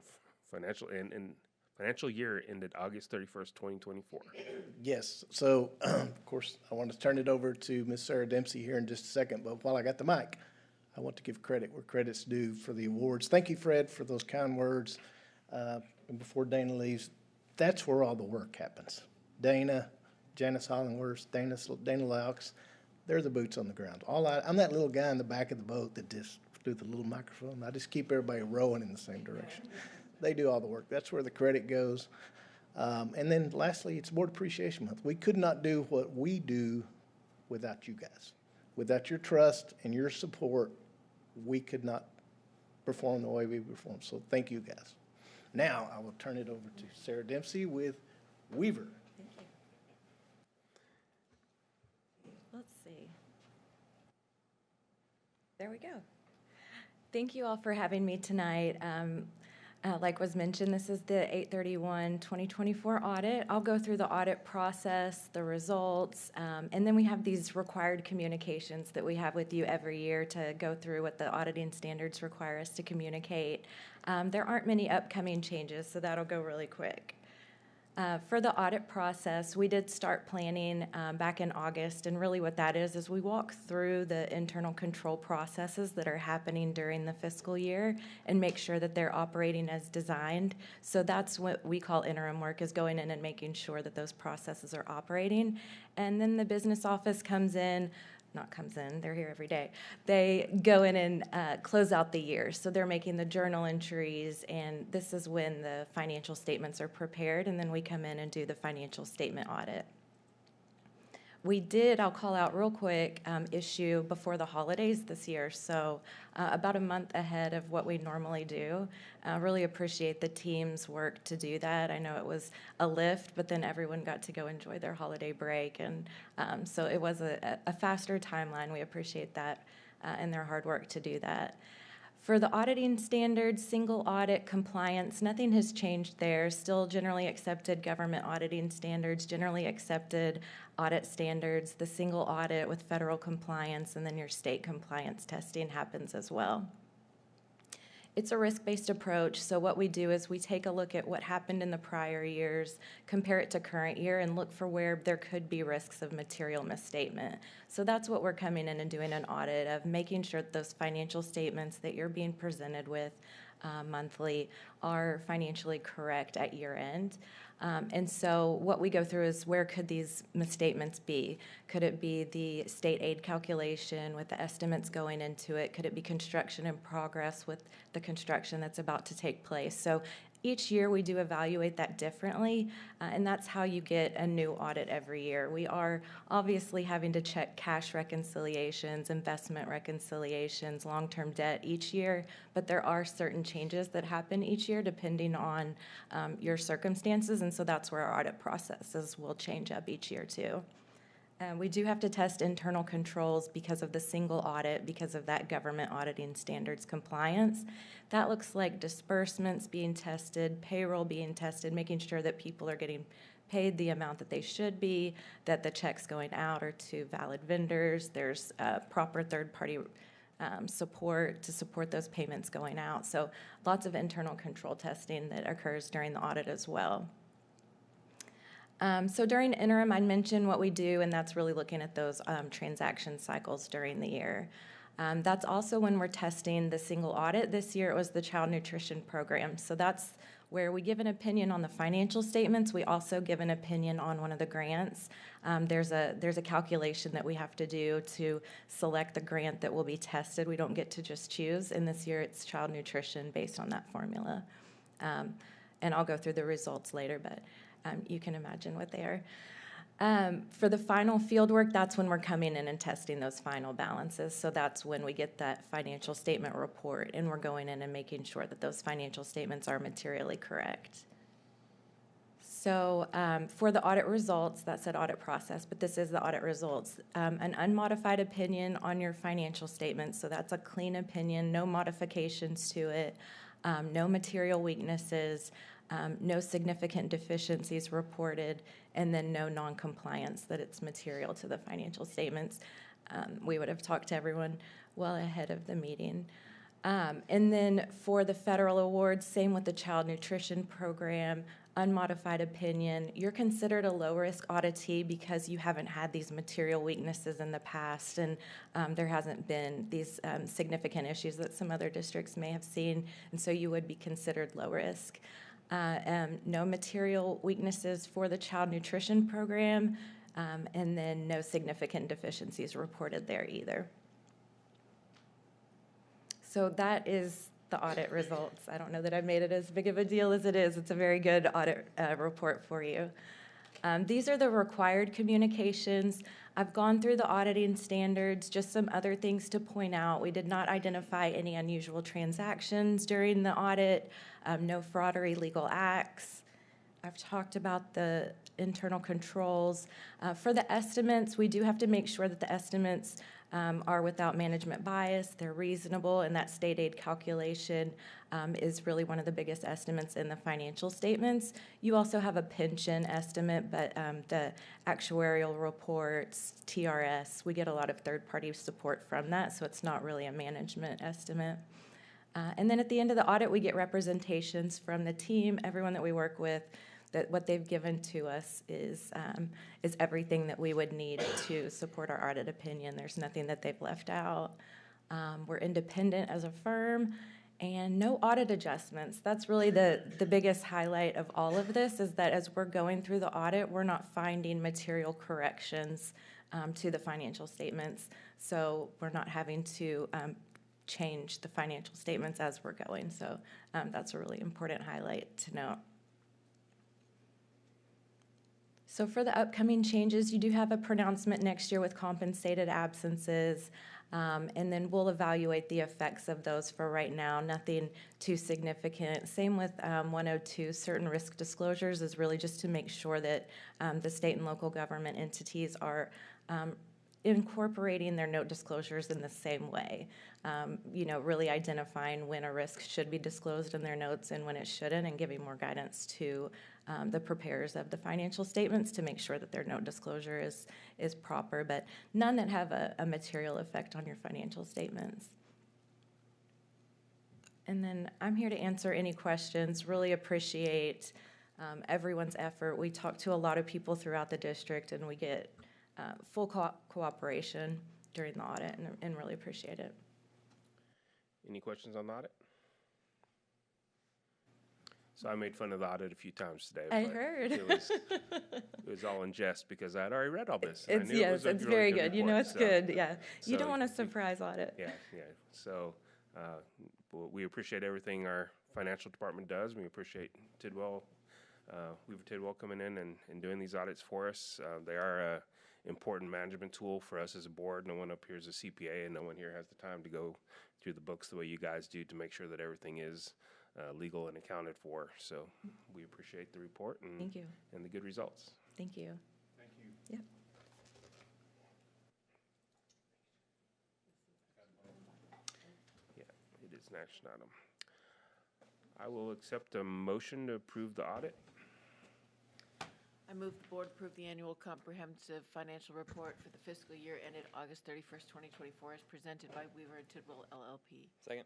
financial year ended August 31st, 2024. Yes, so of course, I want to turn it over to Ms. Sarah Dempsey here in just a second, but while I got the mic, I want to give credit where credit's due for the awards. Thank you, Fred, for those kind words. And before Dana leaves, that's where all the work happens. Dana, Janice Hollingworth, Dana Laux, they're the boots on the ground. I'm that little guy in the back of the boat that just, through the little microphone, I just keep everybody rowing in the same direction. They do all the work. That's where the credit goes. And then lastly, it's Board Appreciation Month. We could not do what we do without you guys. Without your trust and your support, we could not perform the way we perform. So thank you guys. Now I will turn it over to Sarah Dempsey with Weaver. Thank you. Let's see. There we go. Thank you all for having me tonight. Like was mentioned, this is the 8/31/2024 audit. I'll go through the audit process, the results, and then we have these required communications that we have with you every year to go through what the auditing standards require us to communicate. There aren't many upcoming changes, so that'll go really quick. For the audit process, we did start planning back in August, and really what that is we walk through the internal control processes that are happening during the fiscal year and make sure that they're operating as designed. So that's what we call interim work, is going in and making sure that those processes are operating. And then the business office they're here every day. They go in and close out the year. So they're making the journal entries, and this is when the financial statements are prepared, and then we come in and do the financial statement audit. I'll call out real quick, issue before the holidays this year, so about a month ahead of what we normally do. Really appreciate the team's work to do that. I know it was a lift, but then everyone got to go enjoy their holiday break, and so it was a faster timeline. We appreciate that and their hard work to do that. For the auditing standards, single audit compliance, nothing has changed there. Still generally accepted government auditing standards, generally accepted audit standards, the single audit with federal compliance, and then your state compliance testing happens as well. It's a risk-based approach, so what we do is we take a look at what happened in the prior years, compare it to current year, and look for where there could be risks of material misstatement. So that's what we're coming in and doing an audit of, making sure that those financial statements that you're being presented with monthly are financially correct at year end. And so what we go through is, where could these misstatements be? Could it be the state aid calculation with the estimates going into it? Could it be construction in progress with the construction that's about to take place? So each year we do evaluate that differently, and that's how you get a new audit every year. We are obviously having to check cash reconciliations, investment reconciliations, long-term debt each year, but there are certain changes that happen each year depending on your circumstances, and so that's where our audit processes will change up each year too. We do have to test internal controls because of the single audit, because of that government auditing standards compliance. That looks like disbursements being tested, payroll being tested, making sure that people are getting paid the amount that they should be, that the checks going out are to valid vendors, there's proper third-party support to support those payments going out. So lots of internal control testing that occurs during the audit as well. So during interim, I mentioned what we do, and that's really looking at those transaction cycles during the year. That's also when we're testing the single audit. This year it was the child nutrition program. So that's where we give an opinion on the financial statements. We also give an opinion on one of the grants. There's a calculation that we have to do to select the grant that will be tested. We don't get to just choose, and this year it's child nutrition based on that formula. And I'll go through the results later, but you can imagine what they are. For the final field work, that's when we're coming in and testing those final balances. So that's when we get that financial statement report, and we're going in and making sure that those financial statements are materially correct. So for the audit results, that said audit process, but this is the audit results. An unmodified opinion on your financial statements, so that's a clean opinion, no modifications to it, no material weaknesses, no significant deficiencies reported, and then no non-compliance that it's material to the financial statements. We would have talked to everyone well ahead of the meeting. And then for the federal awards, same with the child nutrition program, unmodified opinion. You're considered a low-risk auditee because you haven't had these material weaknesses in the past, and there hasn't been these significant issues that some other districts may have seen, and so you would be considered low risk. No material weaknesses for the child nutrition program, and then no significant deficiencies reported there either. So that is the audit results. I don't know that I made it as big of a deal as it is. It's a very good audit report for you. These are the required communications. I've gone through the auditing standards, just some other things to point out. We did not identify any unusual transactions during the audit, no fraud or illegal acts. I've talked about the internal controls. For the estimates, we do have to make sure that the estimates are without management bias, they're reasonable, and that state aid calculation is really one of the biggest estimates in the financial statements. You also have a pension estimate, but the actuarial reports, TRS, we get a lot of third-party support from that, so it's not really a management estimate. And then at the end of the audit, we get representations from the team, everyone that we work with, that what they've given to us is everything that we would need to support our audit opinion. There's nothing that they've left out. We're independent as a firm, and no audit adjustments. That's really the biggest highlight of all of this, is that as we're going through the audit, we're not finding material corrections to the financial statements. So we're not having to change the financial statements as we're going. So that's a really important highlight to note. So for the upcoming changes, you do have a pronouncement next year with compensated absences, and then we'll evaluate the effects of those. For right now, nothing too significant. Same with 102, certain risk disclosures is really just to make sure that the state and local government entities are incorporating their note disclosures in the same way. Really identifying when a risk should be disclosed in their notes and when it shouldn't, and giving more guidance to the preparers of the financial statements to make sure that their note disclosure is proper, but none that have a material effect on your financial statements. And then I'm here to answer any questions. Really appreciate everyone's effort. We talk to a lot of people throughout the district, and we get full cooperation during the audit, and really appreciate it. Any questions on the audit? So I made fun of the audit a few times today. I but heard. It was all in jest because I had already read all this. And I It's, knew it was a it's really very good. report, It's so- good. Yeah. You so don't want a surprise audit. Yeah. So we appreciate everything our financial department does. We appreciate Tidwell, Weaver Tidwell coming in and doing these audits for us. They are a important management tool for us as a board. No one up here is a CPA, and no one here has the time to go through the books the way you guys do to make sure that everything is legal and accounted for. So we appreciate the report and, Thank you. And the good results. Thank you. Thank you. Yep. Yeah, it is an action item. I will accept a motion to approve the audit. I move the board approve the annual comprehensive financial report for the fiscal year ended August 31st, 2024, as presented by Weaver and Tidwell LLP. Second.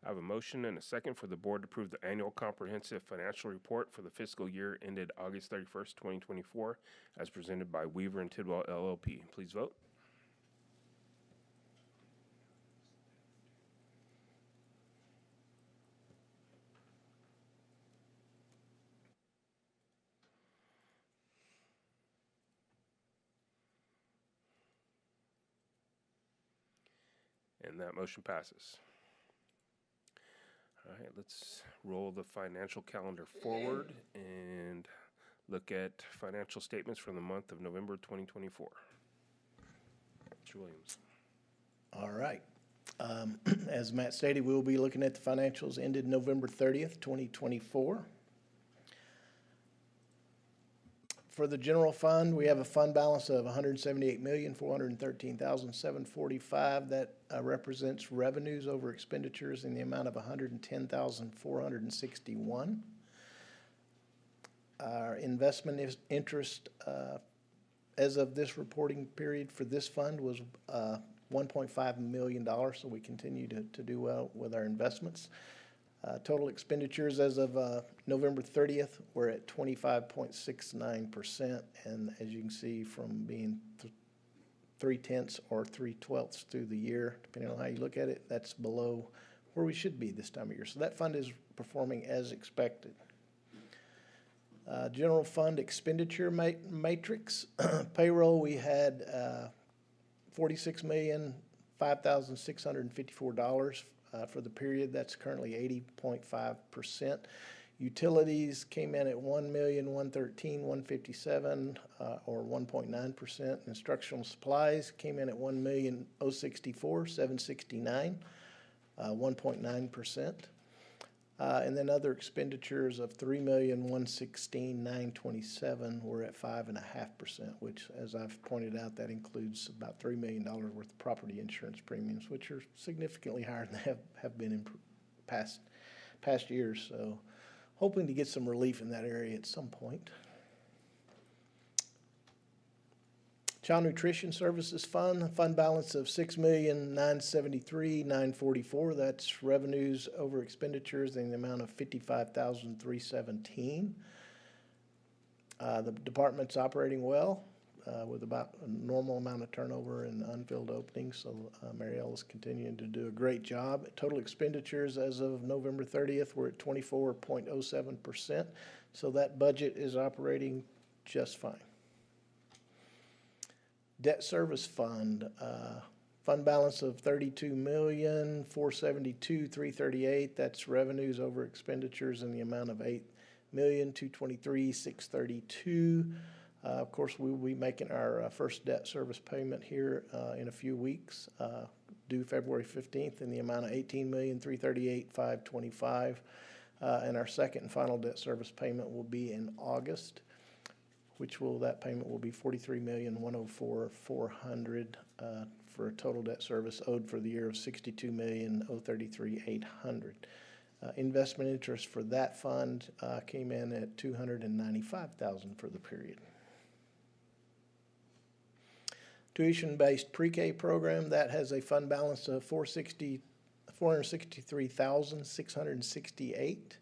I have a motion and a second for the board to approve the annual comprehensive financial report for the fiscal year ended August 31st, 2024, as presented by Weaver and Tidwell LLP. Please vote. And that motion passes. All right, let's roll the financial calendar forward and look at financial statements from the month of November 2024. Mr. Williams. All right. As Matt stated, we'll be looking at the financials ended November 30th, 2024. For the general fund, we have a fund balance of $178,413,745. That represents revenues over expenditures in the amount of $110,461. Our investment interest as of this reporting period for this fund was $1.5 million, so we continue to do well with our investments. Total expenditures as of November 30th were at 25.69%, and as you can see from being 3/10 or 3/12 through the year, depending on how you look at it, that's below where we should be this time of year. So that fund is performing as expected. General fund expenditure matrix. Payroll, we had $46,005,654 for the period. That's currently 80.5%. Utilities came in at $1,113,157, or 1.9%. Instructional supplies came in at $1,064,769, 1.9%. And then other expenditures of $3,116,927, we're at 5.5%, which, as I've pointed out, that includes about $3 million worth of property insurance premiums, which are significantly higher than they have been in past years. So hoping to get some relief in that area at some point. Child Nutrition Services fund balance of $6,973,944. That's revenues over expenditures in the amount of $55,317. The department's operating well with about a normal amount of turnover and unfilled openings. So Mary Ell is continuing to do a great job. Total expenditures as of November 30th were at 24.07%. So that budget is operating just fine. Debt service fund, fund balance of $32,472,338. That's revenues over expenditures in the amount of $8,223,632. Of course, we will be making our first debt service payment here in a few weeks, due February 15th in the amount of $18,338,525. And our second and final debt service payment will be in August, that payment will be $43,104,400 for a total debt service owed for the year of $62,033,800. Investment interest for that fund came in at $295,000 for the period. Tuition-based pre-K program, that has a fund balance of $463,668.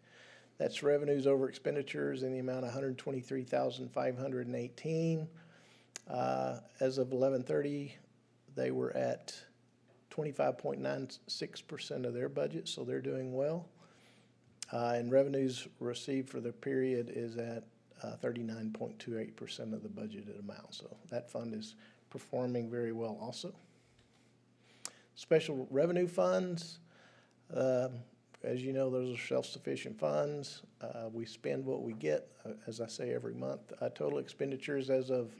That's revenues over expenditures in the amount of $123,518. As of 11/30, they were at 25.96% of their budget, so they're doing well. And revenues received for the period is at 39.28% of the budgeted amount. So that fund is performing very well also. Special revenue funds. As you know, those are self-sufficient funds. We spend what we get, as I say every month. Total expenditures as of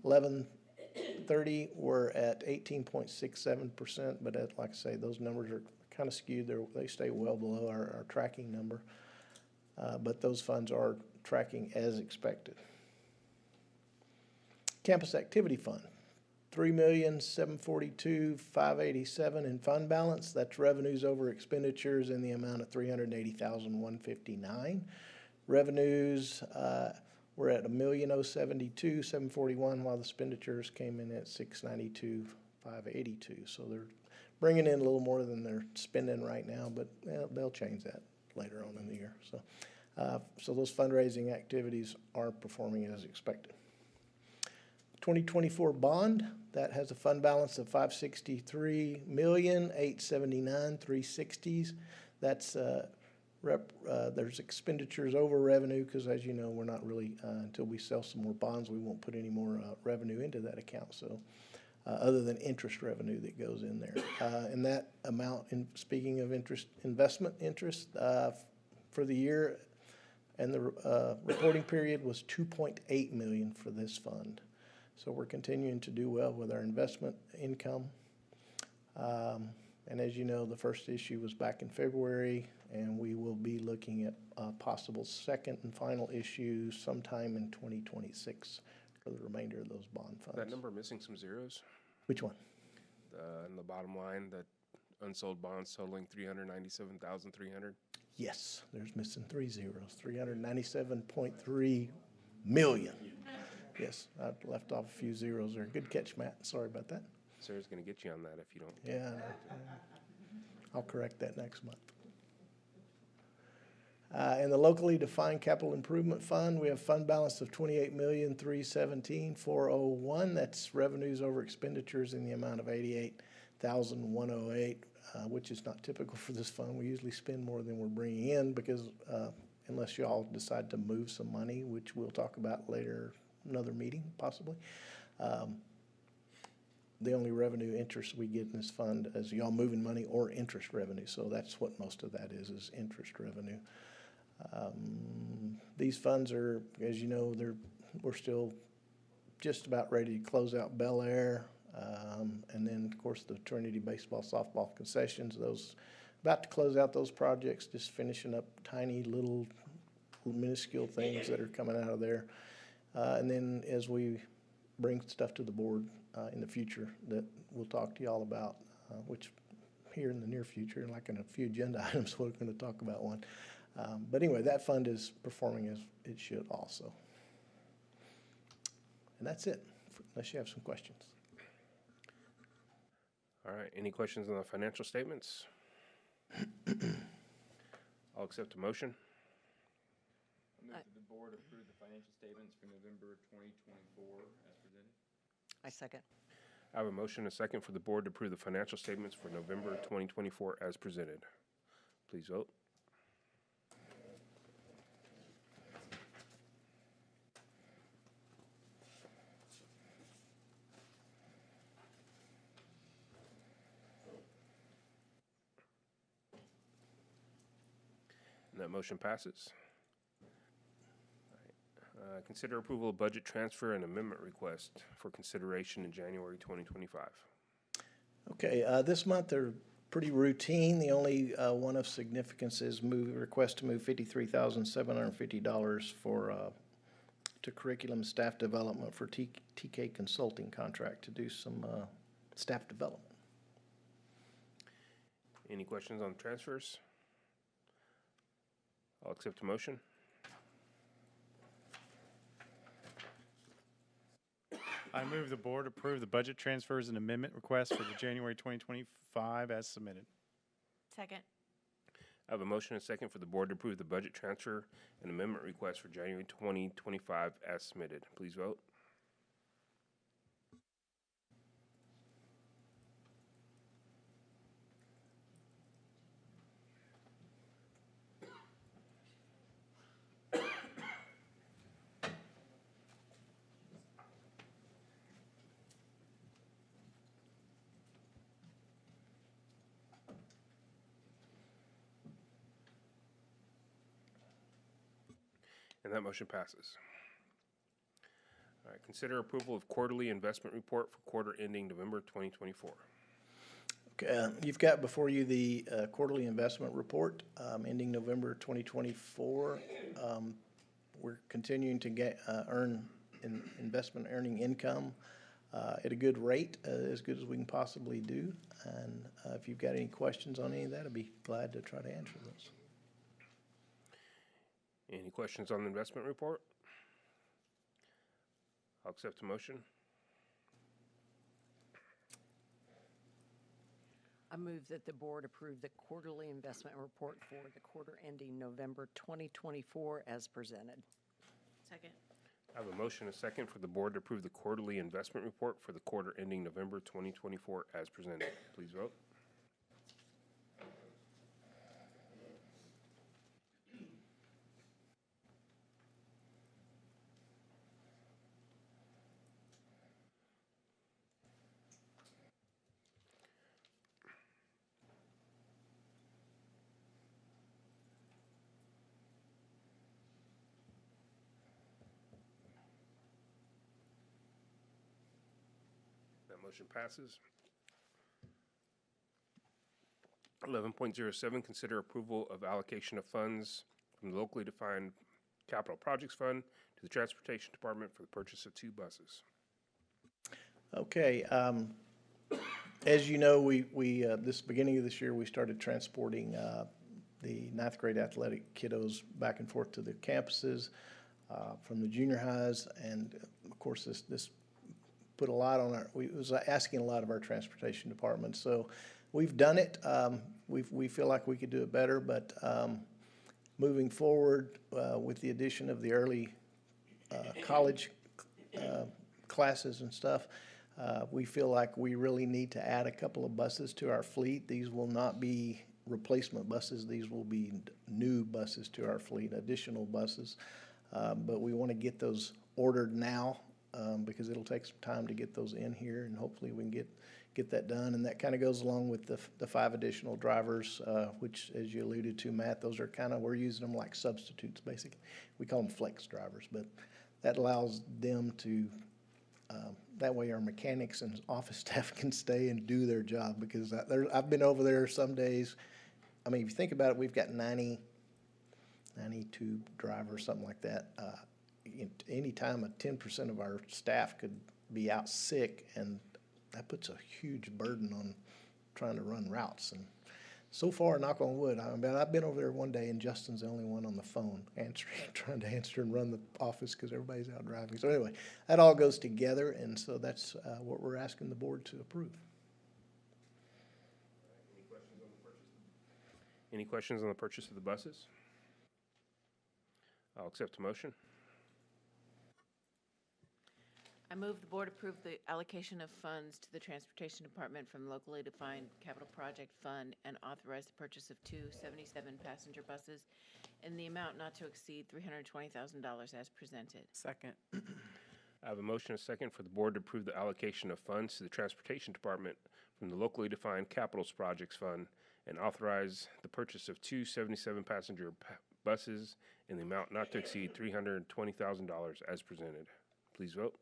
11/30 were at 18.67%, but like I say, those numbers are kind of skewed. They stay well below our tracking number, but those funds are tracking as expected. Campus Activity Fund. $3,742,587 in fund balance. That's revenues over expenditures in the amount of $380,159. Revenues were at $1,072,741, while the expenditures came in at $692,582. So they're bringing in a little more than they're spending right now, but they'll change that later on in the year. So those fundraising activities are performing as expected. 2024 bond, that has a fund balance of $563,879,360. That's there's expenditures over revenue because, as you know, we're not really until we sell some more bonds, we won't put any more revenue into that account. So other than interest revenue that goes in there, and that amount, speaking of interest, investment interest for the year and the reporting period was $2.8 million for this fund. So we're continuing to do well with our investment income. And as you know, the first issue was back in February, and we will be looking at a possible second and final issue sometime in 2026 for the remainder of those bond funds. That number missing some zeros? Which one? In the bottom line, that unsold bonds totaling $397,300. Yes, there's missing 3 zeros, 397.3 million. Yes, I left off a few zeros there. Good catch, Matt. Sorry about that. Sarah's going to get you on that if you don't. Yeah, I'll correct that next month. In the locally defined capital improvement fund, we have fund balance of $28,317,401. That's revenues over expenditures in the amount of $88,108, which is not typical for this fund. We usually spend more than we're bringing in because unless y'all decide to move some money, which we'll talk about later, another meeting possibly. The only revenue interest we get in this fund is y'all moving money or interest revenue. So that's what most of that is interest revenue. These funds are, as you know, we're still just about ready to close out Bel Air. And then, of course, the Trinity baseball, softball concessions, those about to close out those projects, just finishing up tiny little minuscule things that are coming out of there. And then as we bring stuff to the board in the future that we'll talk to y'all about, which here in the near future, like in a few agenda items, we're going to talk about one. But anyway, that fund is performing as it should also. And that's it, unless you have some questions. All right, any questions on the financial statements? I'll accept a motion. I move that the board approve the financial statements for November 2024 as presented. I second. I have a motion and a second for the board to approve the financial statements for November 2024 as presented. Please vote. And that motion passes. Consider approval of budget transfer and amendment request for consideration in January 2025. Okay, this month they're pretty routine. The only one of significance is request to move $53,750 for to curriculum staff development for TK Consulting contract to do some staff development. Any questions on transfers? I'll accept a motion. I move the board approve the budget transfers and amendment request for the January 2025 as submitted. Second. I have a motion and a second for the board to approve the budget transfer and amendment request for January 2025 as submitted. Please vote. And that motion passes. All right, consider approval of quarterly investment report for quarter ending November 2024. Okay, you've got before you the quarterly investment report ending November 2024. We're continuing to earn investment earning income at a good rate, as good as we can possibly do. And if you've got any questions on any of that, I'd be glad to try to answer those. Any questions on the investment report? I'll accept a motion. I move that the board approve the quarterly investment report for the quarter ending November 2024 as presented. Second. I have a motion and a second for the board to approve the quarterly investment report for the quarter ending November 2024 as presented. Please vote. That motion passes. 11.07, consider approval of allocation of funds from the locally defined capital projects fund to the transportation department for the purchase of 2 buses. Okay, as you know, we this beginning of this year, we started transporting the 9th grade athletic kiddos back and forth to the campuses from the junior highs, and of course this put a lot on it was asking a lot of our transportation department. So we've done it. We feel like we could do it better, but moving forward with the addition of the early college classes and stuff, we feel like we really need to add a couple of buses to our fleet. These will not be replacement buses. These will be new buses to our fleet, additional buses. But we want to get those ordered now because it'll take some time to get those in here, and hopefully we can get that done. And that kind of goes along with the 5 additional drivers, which, as you alluded to, Matt, those are kind of, we're using them like substitutes, basically. We call them flex drivers, but that allows them to, that way our mechanics and office staff can stay and do their job, because I've been over there some days, I mean, if you think about it, we've got 92 drivers, something like that. Any time, 10% of our staff could be out sick, and that puts a huge burden on trying to run routes. And so far, knock on wood, I've been over there one day, and Justin's the only one on the phone answering, trying to answer and run the office because everybody's out driving. So anyway, that all goes together, and so that's what we're asking the board to approve. Any questions on the purchase of the buses? I'll accept a motion. I move the board approve the allocation of funds to the Transportation Department from locally defined capital project fund and authorize the purchase of 2 77-passenger buses in the amount not to exceed $320,000 as presented. Second. I have a motion and a second for the board to approve the allocation of funds to the Transportation Department from the locally defined capitals projects fund and authorize the purchase of 2 77-passenger buses in the amount not to exceed $320,000 as presented. Please vote.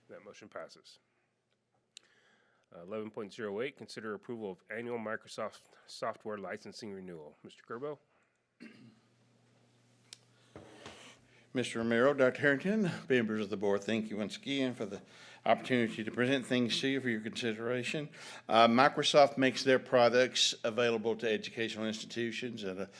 That motion passes. 11.08, consider approval of annual Microsoft software licensing renewal. Mr. Kerbo? Mr. Romero, Dr. Harrington, members of the board, thank you once again for the opportunity to present things to you for your consideration. Microsoft makes their products available to educational institutions at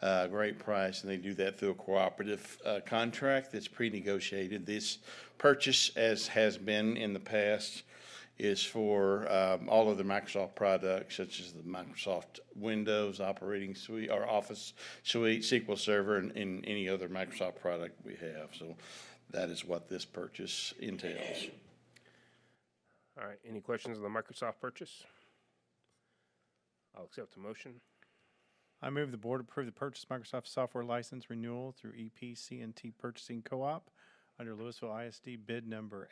a great price, and they do that through a cooperative contract that's pre-negotiated. This purchase, as has been in the past, is for all of the Microsoft products, such as the Microsoft Windows operating suite or Office suite, SQL Server, and any other Microsoft product we have. So that is what this purchase entails. All right, any questions on the Microsoft purchase? I'll accept the motion. I move the board approve the purchase Microsoft software license renewal through EP&T Purchasing Co-op under Louisville ISD bid number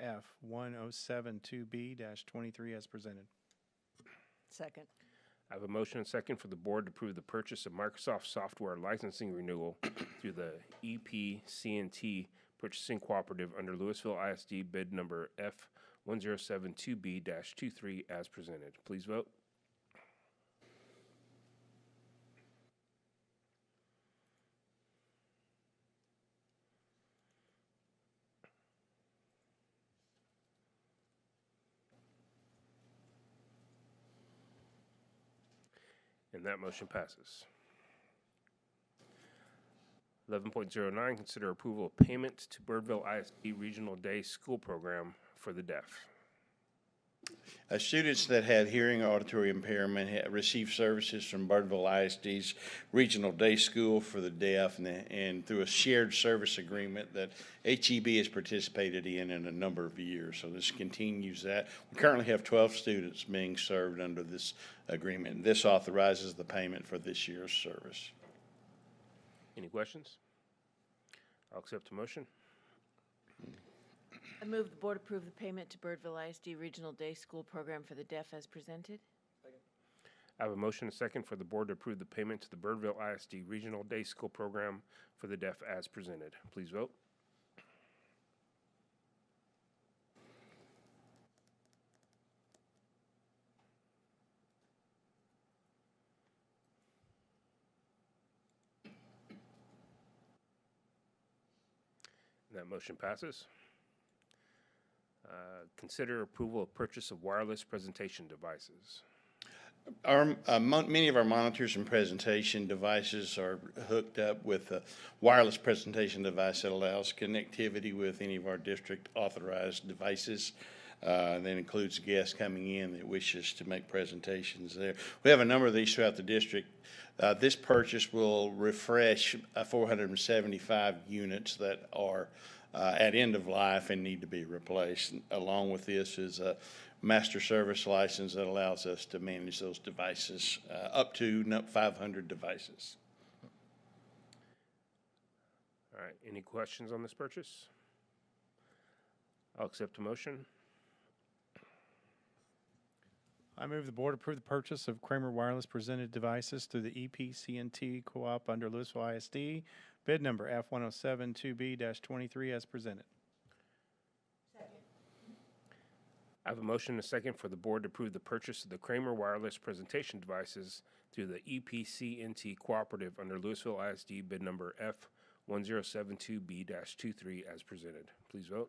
F1072B-23 as presented. Second. I have a motion and second for the board to approve the purchase of Microsoft software licensing renewal through the EP&T Purchasing Cooperative under Louisville ISD bid number F1072B-23 as presented. Please vote. And that motion passes. 11.09, consider approval of payment to Birdville ISD Regional Day School Program for the deaf. Students that had hearing or auditory impairment received services from Birdville ISD's Regional Day School for the Deaf, and through a shared service agreement that HEB has participated in a number of years. So this continues that. We currently have 12 students being served under this agreement. This authorizes the payment for this year's service. Any questions? I'll accept the motion. I move the board approve the payment to Birdville ISD Regional Day School Program for the Deaf as presented. I have a motion and a second for the board to approve the payment to the Birdville ISD Regional Day School Program for the deaf as presented. Please vote. That motion passes. Consider approval of purchase of wireless presentation devices. Many of our monitors and presentation devices are hooked up with a wireless presentation device that allows connectivity with any of our district authorized devices. That includes guests coming in that wishes to make presentations there. We have a number of these throughout the district. This purchase will refresh 475 units that are at end of life and need to be replaced. Along with this is a master service license that allows us to manage those devices, up to 500 devices. All right, any questions on this purchase? I'll accept a motion. I move the board approve the purchase of Kramer Wireless presented devices through the EPCNT Co-op under Louisville ISD, bid number F1072B-23 as presented. I have a motion and a second for the board to approve the purchase of the Kramer Wireless presentation devices through the EPCNT Cooperative under Louisville ISD bid number F1072B-23 as presented. Please vote.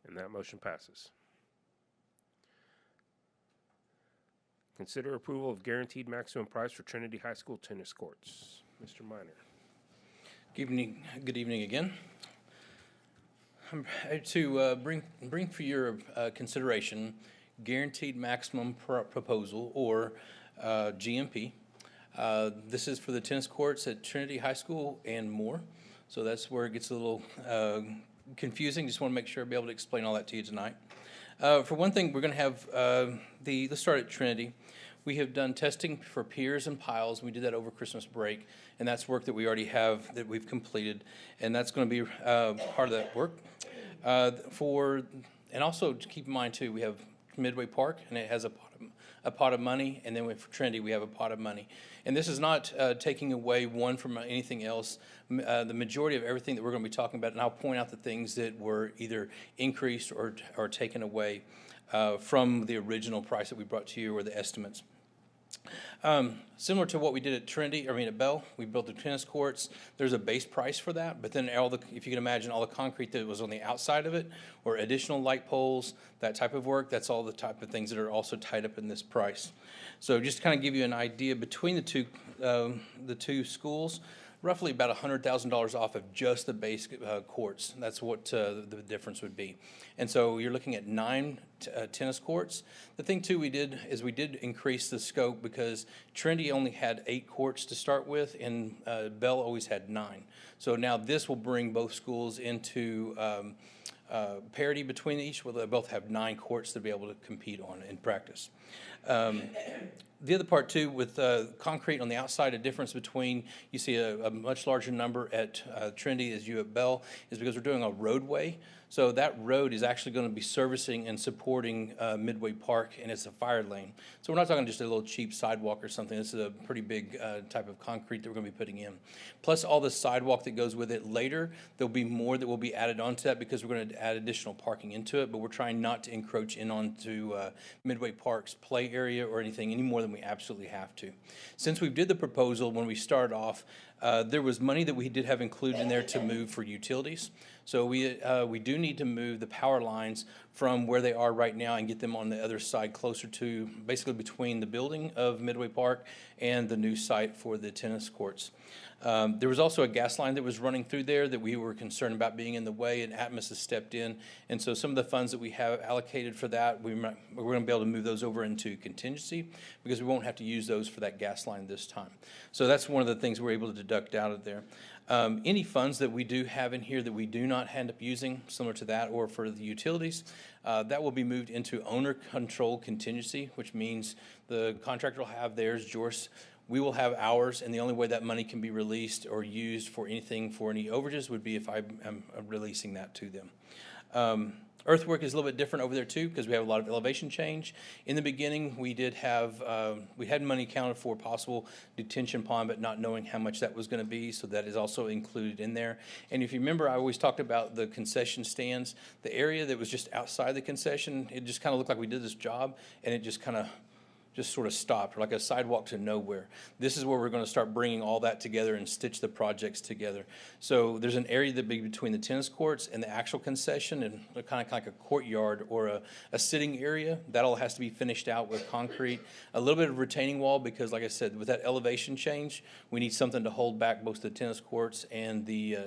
And that motion passes. Consider approval of guaranteed maximum price for Trinity High School tennis courts. Mr. Minor. Good evening again. I'm ready to bring for your consideration guaranteed maximum proposal, or GMP. This is for the tennis courts at Trinity High School and more. So that's where it gets a little confusing. Just want to make sure I'll be able to explain all that to you tonight. For one thing, we're going to have let's start at Trinity. We have done testing for piers and piles. We did that over Christmas break, and that's work that we already have that we've completed, and that's going to be part of that work. And also to keep in mind too, we have Midway Park, and it has a pot of money, and then for Trinity we have a pot of money. And this is not taking away one from anything else. The majority of everything that we're going to be talking about, and I'll point out the things that were either increased or taken away from the original price that we brought to you, or the estimates. Similar to what we did at Bell, we built the tennis courts. There's a base price for that, but then if you can imagine all the concrete that was on the outside of it, or additional light poles, that type of work, that's all the type of things that are also tied up in this price. So just to kind of give you an idea, between the two schools, roughly about $100,000 off of just the base courts. That's what the difference would be. And so you're looking at 9 tennis courts. The thing too we did increase the scope, because Trinity only had 8 courts to start with, and Bell always had 9. So now this will bring both schools into parity between each, where they both have 9 courts to be able to compete on in practice. The other part too, with concrete on the outside, a difference between, you see a much larger number at Trinity as you at Bell, is because we're doing a roadway. So that road is actually going to be servicing and supporting Midway Park, and it's a fire lane. So we're not talking just a little cheap sidewalk or something. This is a pretty big type of concrete that we're going to be putting in. Plus all the sidewalk that goes with it later, there'll be more that will be added onto that, because we're going to add additional parking into it, but we're trying not to encroach in onto Midway Park's play area or anything any more than we absolutely have to. Since we did the proposal when we started off, there was money that we did have included in there to move for utilities. So we do need to move the power lines from where they are right now and get them on the other side, closer to, basically between the building of Midway Park and the new site for the tennis courts. There was also a gas line that was running through there that we were concerned about being in the way, and Atmos has stepped in. And so some of the funds that we have allocated for that, we're going to be able to move those over into contingency, because we won't have to use those for that gas line this time. So that's one of the things we're able to deduct out of there. Any funds that we do have in here that we do not end up using, similar to that, or for the utilities, that will be moved into owner control contingency, which means the contractor will have theirs, Joris. We will have ours, and the only way that money can be released or used for anything, for any overages, would be if I'm releasing that to them. Earthwork is a little bit different over there too, because we have a lot of elevation change. In the beginning, we did have, we had money counted for possible detention pond, but not knowing how much that was going to be, so that is also included in there. And if you remember, I always talked about the concession stands. The area that was just outside the concession, it just kind of looked like we did this job, and it just kind of sort of stopped, like a sidewalk to nowhere. This is where we're going to start bringing all that together and stitch the projects together. So there's an area that be between the tennis courts and the actual concession, and kind of like a courtyard or a sitting area. That all has to be finished out with concrete. A little bit of retaining wall, because like I said, with that elevation change, we need something to hold back both the tennis courts and the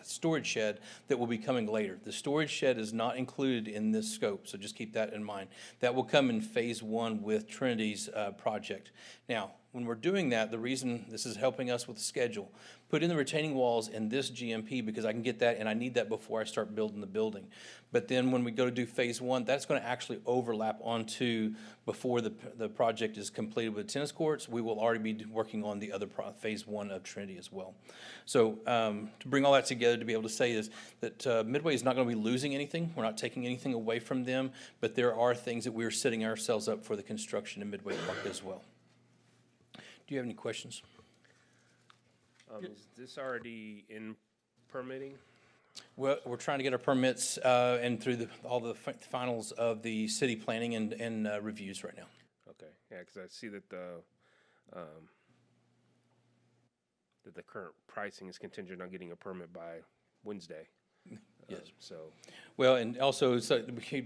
storage shed that will be coming later. The storage shed is not included in this scope, so just keep that in mind. That will come in phase 1 with Trinity's project. Now, when we're doing that, the reason this is helping us with the schedule, put in the retaining walls in this GMP because I can get that and I need that before I start building the building. But then when we go to do phase one, that's going to actually overlap onto before the project is completed with tennis courts. We will already be working on the other phase one of Trinity as well. So to bring all that together to be able to say is that Midway is not going to be losing anything. We're not taking anything away from them, but there are things that we're setting ourselves up for the construction in Midway Park as well. Do you have any questions? Is this already in permitting? Well, we're trying to get our permits and through all the finals of the city planning and reviews right now. Okay, yeah, because I see that the current pricing is contingent on getting a permit by Wednesday. Yes. So. Well, and also, so,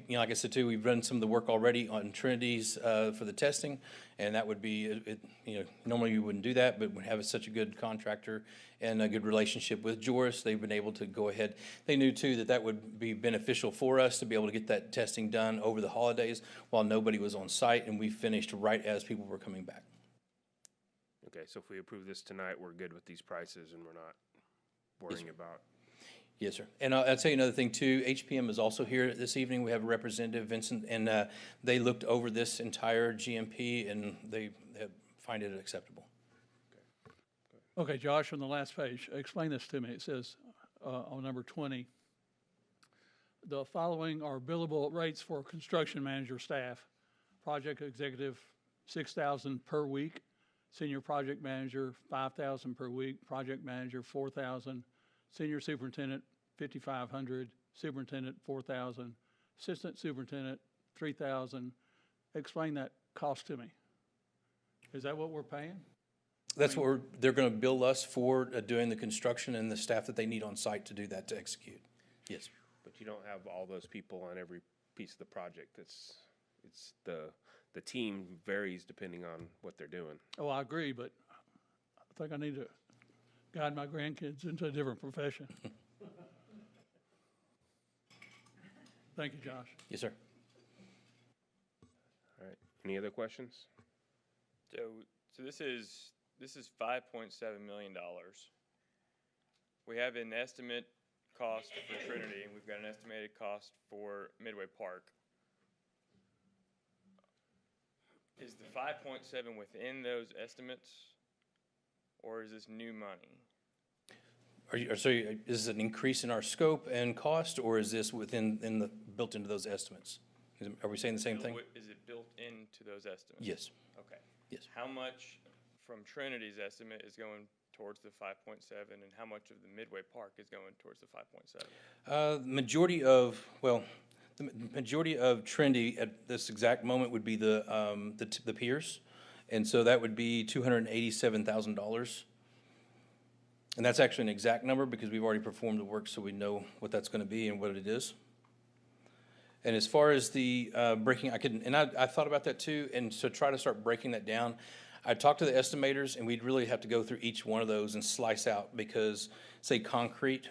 like I said too, we've done some of the work already on Trinity's for the testing, and that would be, normally you wouldn't do that, but we have such a good contractor and a good relationship with Joris, they've been able to go ahead. They knew too that would be beneficial for us to be able to get that testing done over the holidays while nobody was on site, and we finished right as people were coming back. Okay, so if we approve this tonight, we're good with these prices and we're not worrying about. Yes, sir. And I'll tell you another thing too. HPM is also here this evening. We have a representative, Vincent, and they looked over this entire GMP and they find it acceptable. Okay, Josh, on the last page, explain this to me. It says on number 20, the following are billable rates for construction manager staff. Project executive, $6,000 per week. Senior project manager, $5,000 per week. Project manager, $4,000. Senior superintendent, $5,500. Superintendent, $4,000. Assistant superintendent, $3,000. Explain that cost to me. Is that what we're paying? That's what they're going to bill us for doing the construction and the staff that they need on site to do that to execute. Yes. But you don't have all those people on every piece of the project. It's the team varies depending on what they're doing. Oh, I agree, but I think I need to guide my grandkids into a different profession. Thank you, Josh. Yes, sir. All right. Any other questions? So this is $5.7 million. We have an estimate cost for Trinity, and we've got an estimated cost for Midway Park. Is the 5.7 within those estimates, or is this new money? Is it an increase in our scope and cost, or is this built into those estimates? Are we saying the same thing? Is it built into those estimates? Yes. Okay. Yes. How much from Trinity's estimate is going towards the 5.7, and how much of the Midway Park is going towards the 5.7? The majority of Trinity at this exact moment would be the piers, and so that would be $287,000. And that's actually an exact number because we've already performed the work, so we know what that's going to be and what it is. And as far as the breaking, I thought about that too, and so try to start breaking that down. I talked to the estimators, and we'd really have to go through each one of those and slice out because, say, concrete's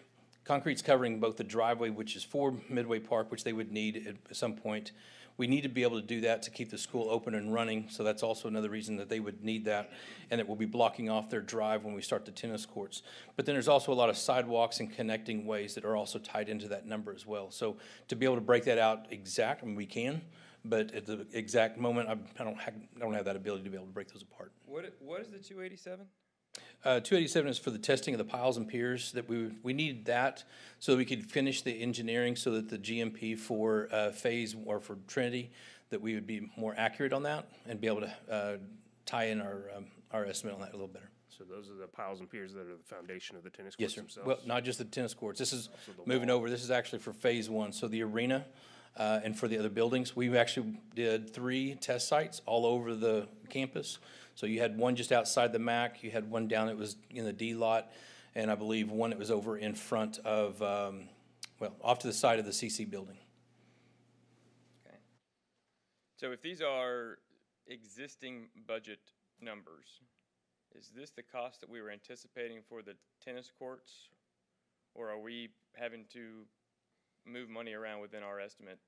covering both the driveway, which is for Midway Park, which they would need at some point. We need to be able to do that to keep the school open and running, so that's also another reason that they would need that, and it will be blocking off their drive when we start the tennis courts. But then there's also a lot of sidewalks and connecting ways that are also tied into that number as well. So to be able to break that out exact, we can, but at the exact moment, I don't have that ability to be able to break those apart. What is the 287? 287 is for the testing of the piles and piers that we needed that so that we could finish the engineering so that the GMP for phase or for Trinity, that we would be more accurate on that and be able to tie in our estimate on that a little better. So those are the piles and piers that are the foundation of the tennis courts Yes, sir. themselves? Well, not just the tennis courts. This is moving over. This is actually for phase one. So the arena and for the other buildings, we actually did 3 test sites all over the campus. So you had one just outside the MAC, you had one down that was in the D lot, and I believe one that was over in front of, off to the side of the CC building. Okay. So if these are existing budget numbers, is this the cost that we were anticipating for the tennis courts, or are we having to move money around within our estimate?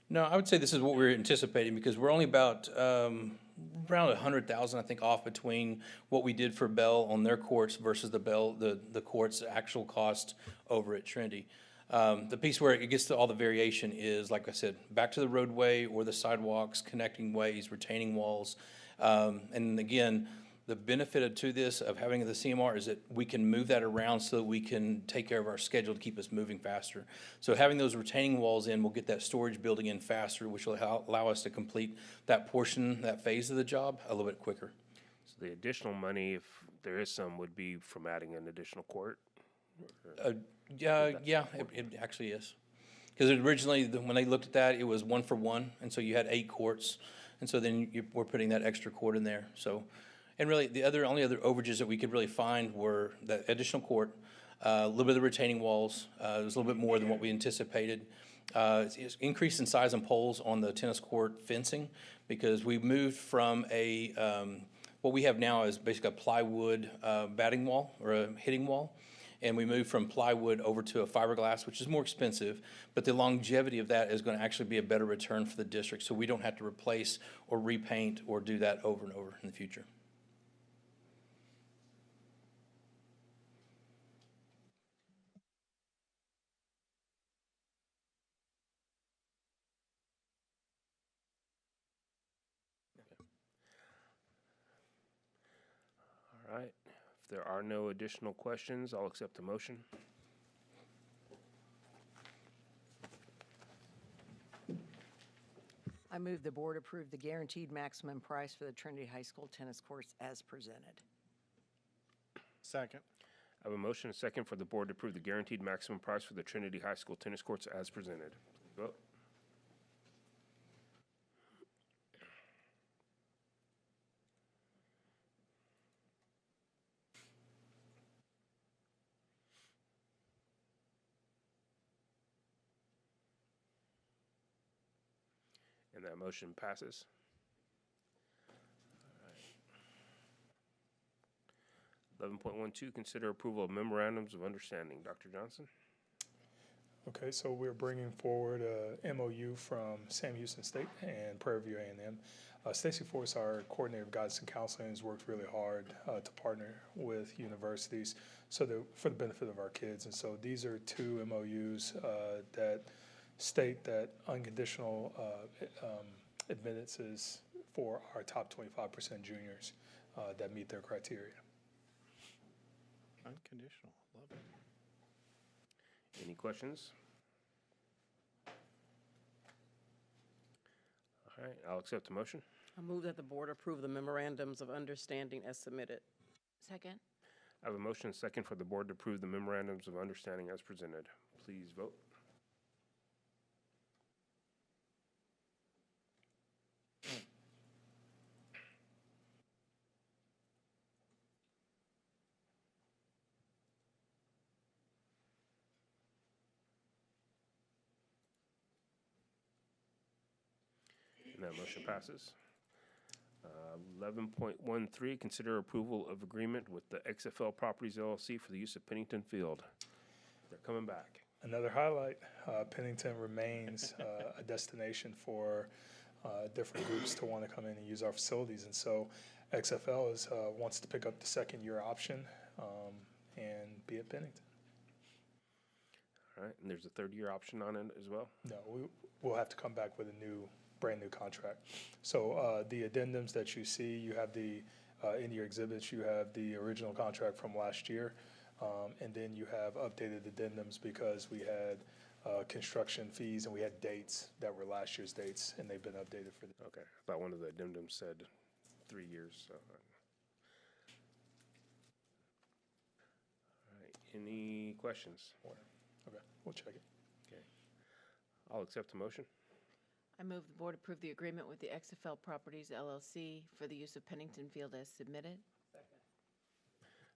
No, I would say this is what we're anticipating because we're only about around 100,000, I think, off between what we did for Bell on their courts versus the court's actual cost over at Trinity. The piece where it gets to all the variation is, like I said, back to the roadway or the sidewalks, connecting ways, retaining walls. And again, the benefit to this of having the CMR is that we can move that around so that we can take care of our schedule to keep us moving faster. So having those retaining walls in will get that storage building in faster, which will allow us to complete that portion, that phase of the job a little bit quicker. So the additional money, if there is some, would be from adding an additional court? Yeah, it actually is. Because originally, when they looked at that, it was 1 for 1, and so you had 8 courts, and so then we're putting that extra court in there. So, and really, the only other overages that we could really find were that additional court, a little bit of the retaining walls. It was a little bit more than what we anticipated. It's increase in size and poles on the tennis court fencing because we moved from what we have now is basically a plywood batting wall or a hitting wall. And we moved from plywood over to a fiberglass, which is more expensive, but the longevity of that is going to actually be a better return for the district, so we don't have to replace or repaint or do that over and over in the future. All right. If there are no additional questions, I'll accept the motion. I move the board approve the guaranteed maximum price for the Trinity High School tennis courts as presented. Second. I have a motion and a second for the board to approve the guaranteed maximum price for the Trinity High School tennis courts as presented. Vote. And that motion passes. 11.12, consider approval of memorandums of understanding. Dr. Johnson? Okay, so we're bringing forward a MOU from Sam Houston State and Prairie View A&M. Stacy Force, our coordinator of guidance and counseling, has worked really hard to partner with universities for the benefit of our kids. And so these are 2 MOUs that state that unconditional admittance is for our top 25% juniors that meet their criteria. Unconditional, love it. Any questions? All right, I'll accept the motion. I move that the board approve the memorandums of understanding as submitted. Second. I have a motion and a second for the board to approve the memorandums of understanding as presented. Please vote. And that motion passes. 11.13, consider approval of agreement with the XFL Properties LLC for the use of Pennington Field. They're coming back. Another highlight, Pennington remains a destination for different groups to want to come in and use our facilities. And so XFL wants to pick up the 2nd-year option and be at Pennington. All right, and there's a 3rd-year option on it as well? No, we'll have to come back with a brand new contract. So the addendums that you see, you have in your exhibits, you have the original contract from last year, and then you have updated addendums because we had construction fees and we had dates that were last year's dates, and they've been updated for the. Okay, I thought one of the addendums said 3 years. So. All right, any questions? Okay, we'll check it. Okay, I'll accept the motion. I move the board approve the agreement with the XFL Properties LLC for the use of Pennington Field as submitted. Second.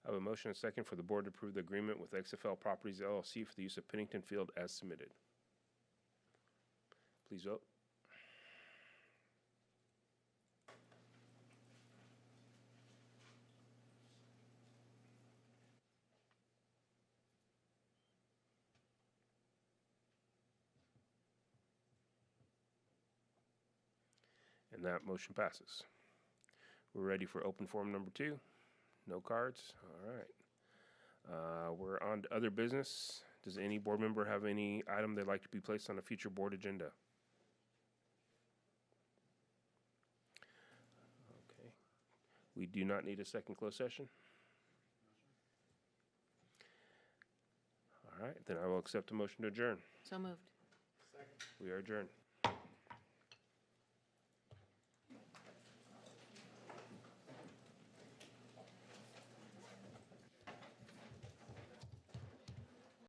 I have a motion and a second for the board to approve the agreement with XFL Properties LLC for the use of Pennington Field as submitted. Please vote. And that motion passes. We're ready for open forum number 2. No cards? All right. We're on to other business. Does any board member have any item they'd like to be placed on a future board agenda? Okay. We do not need a second closed session? All right, then I will accept a motion to adjourn. So moved. We are adjourned.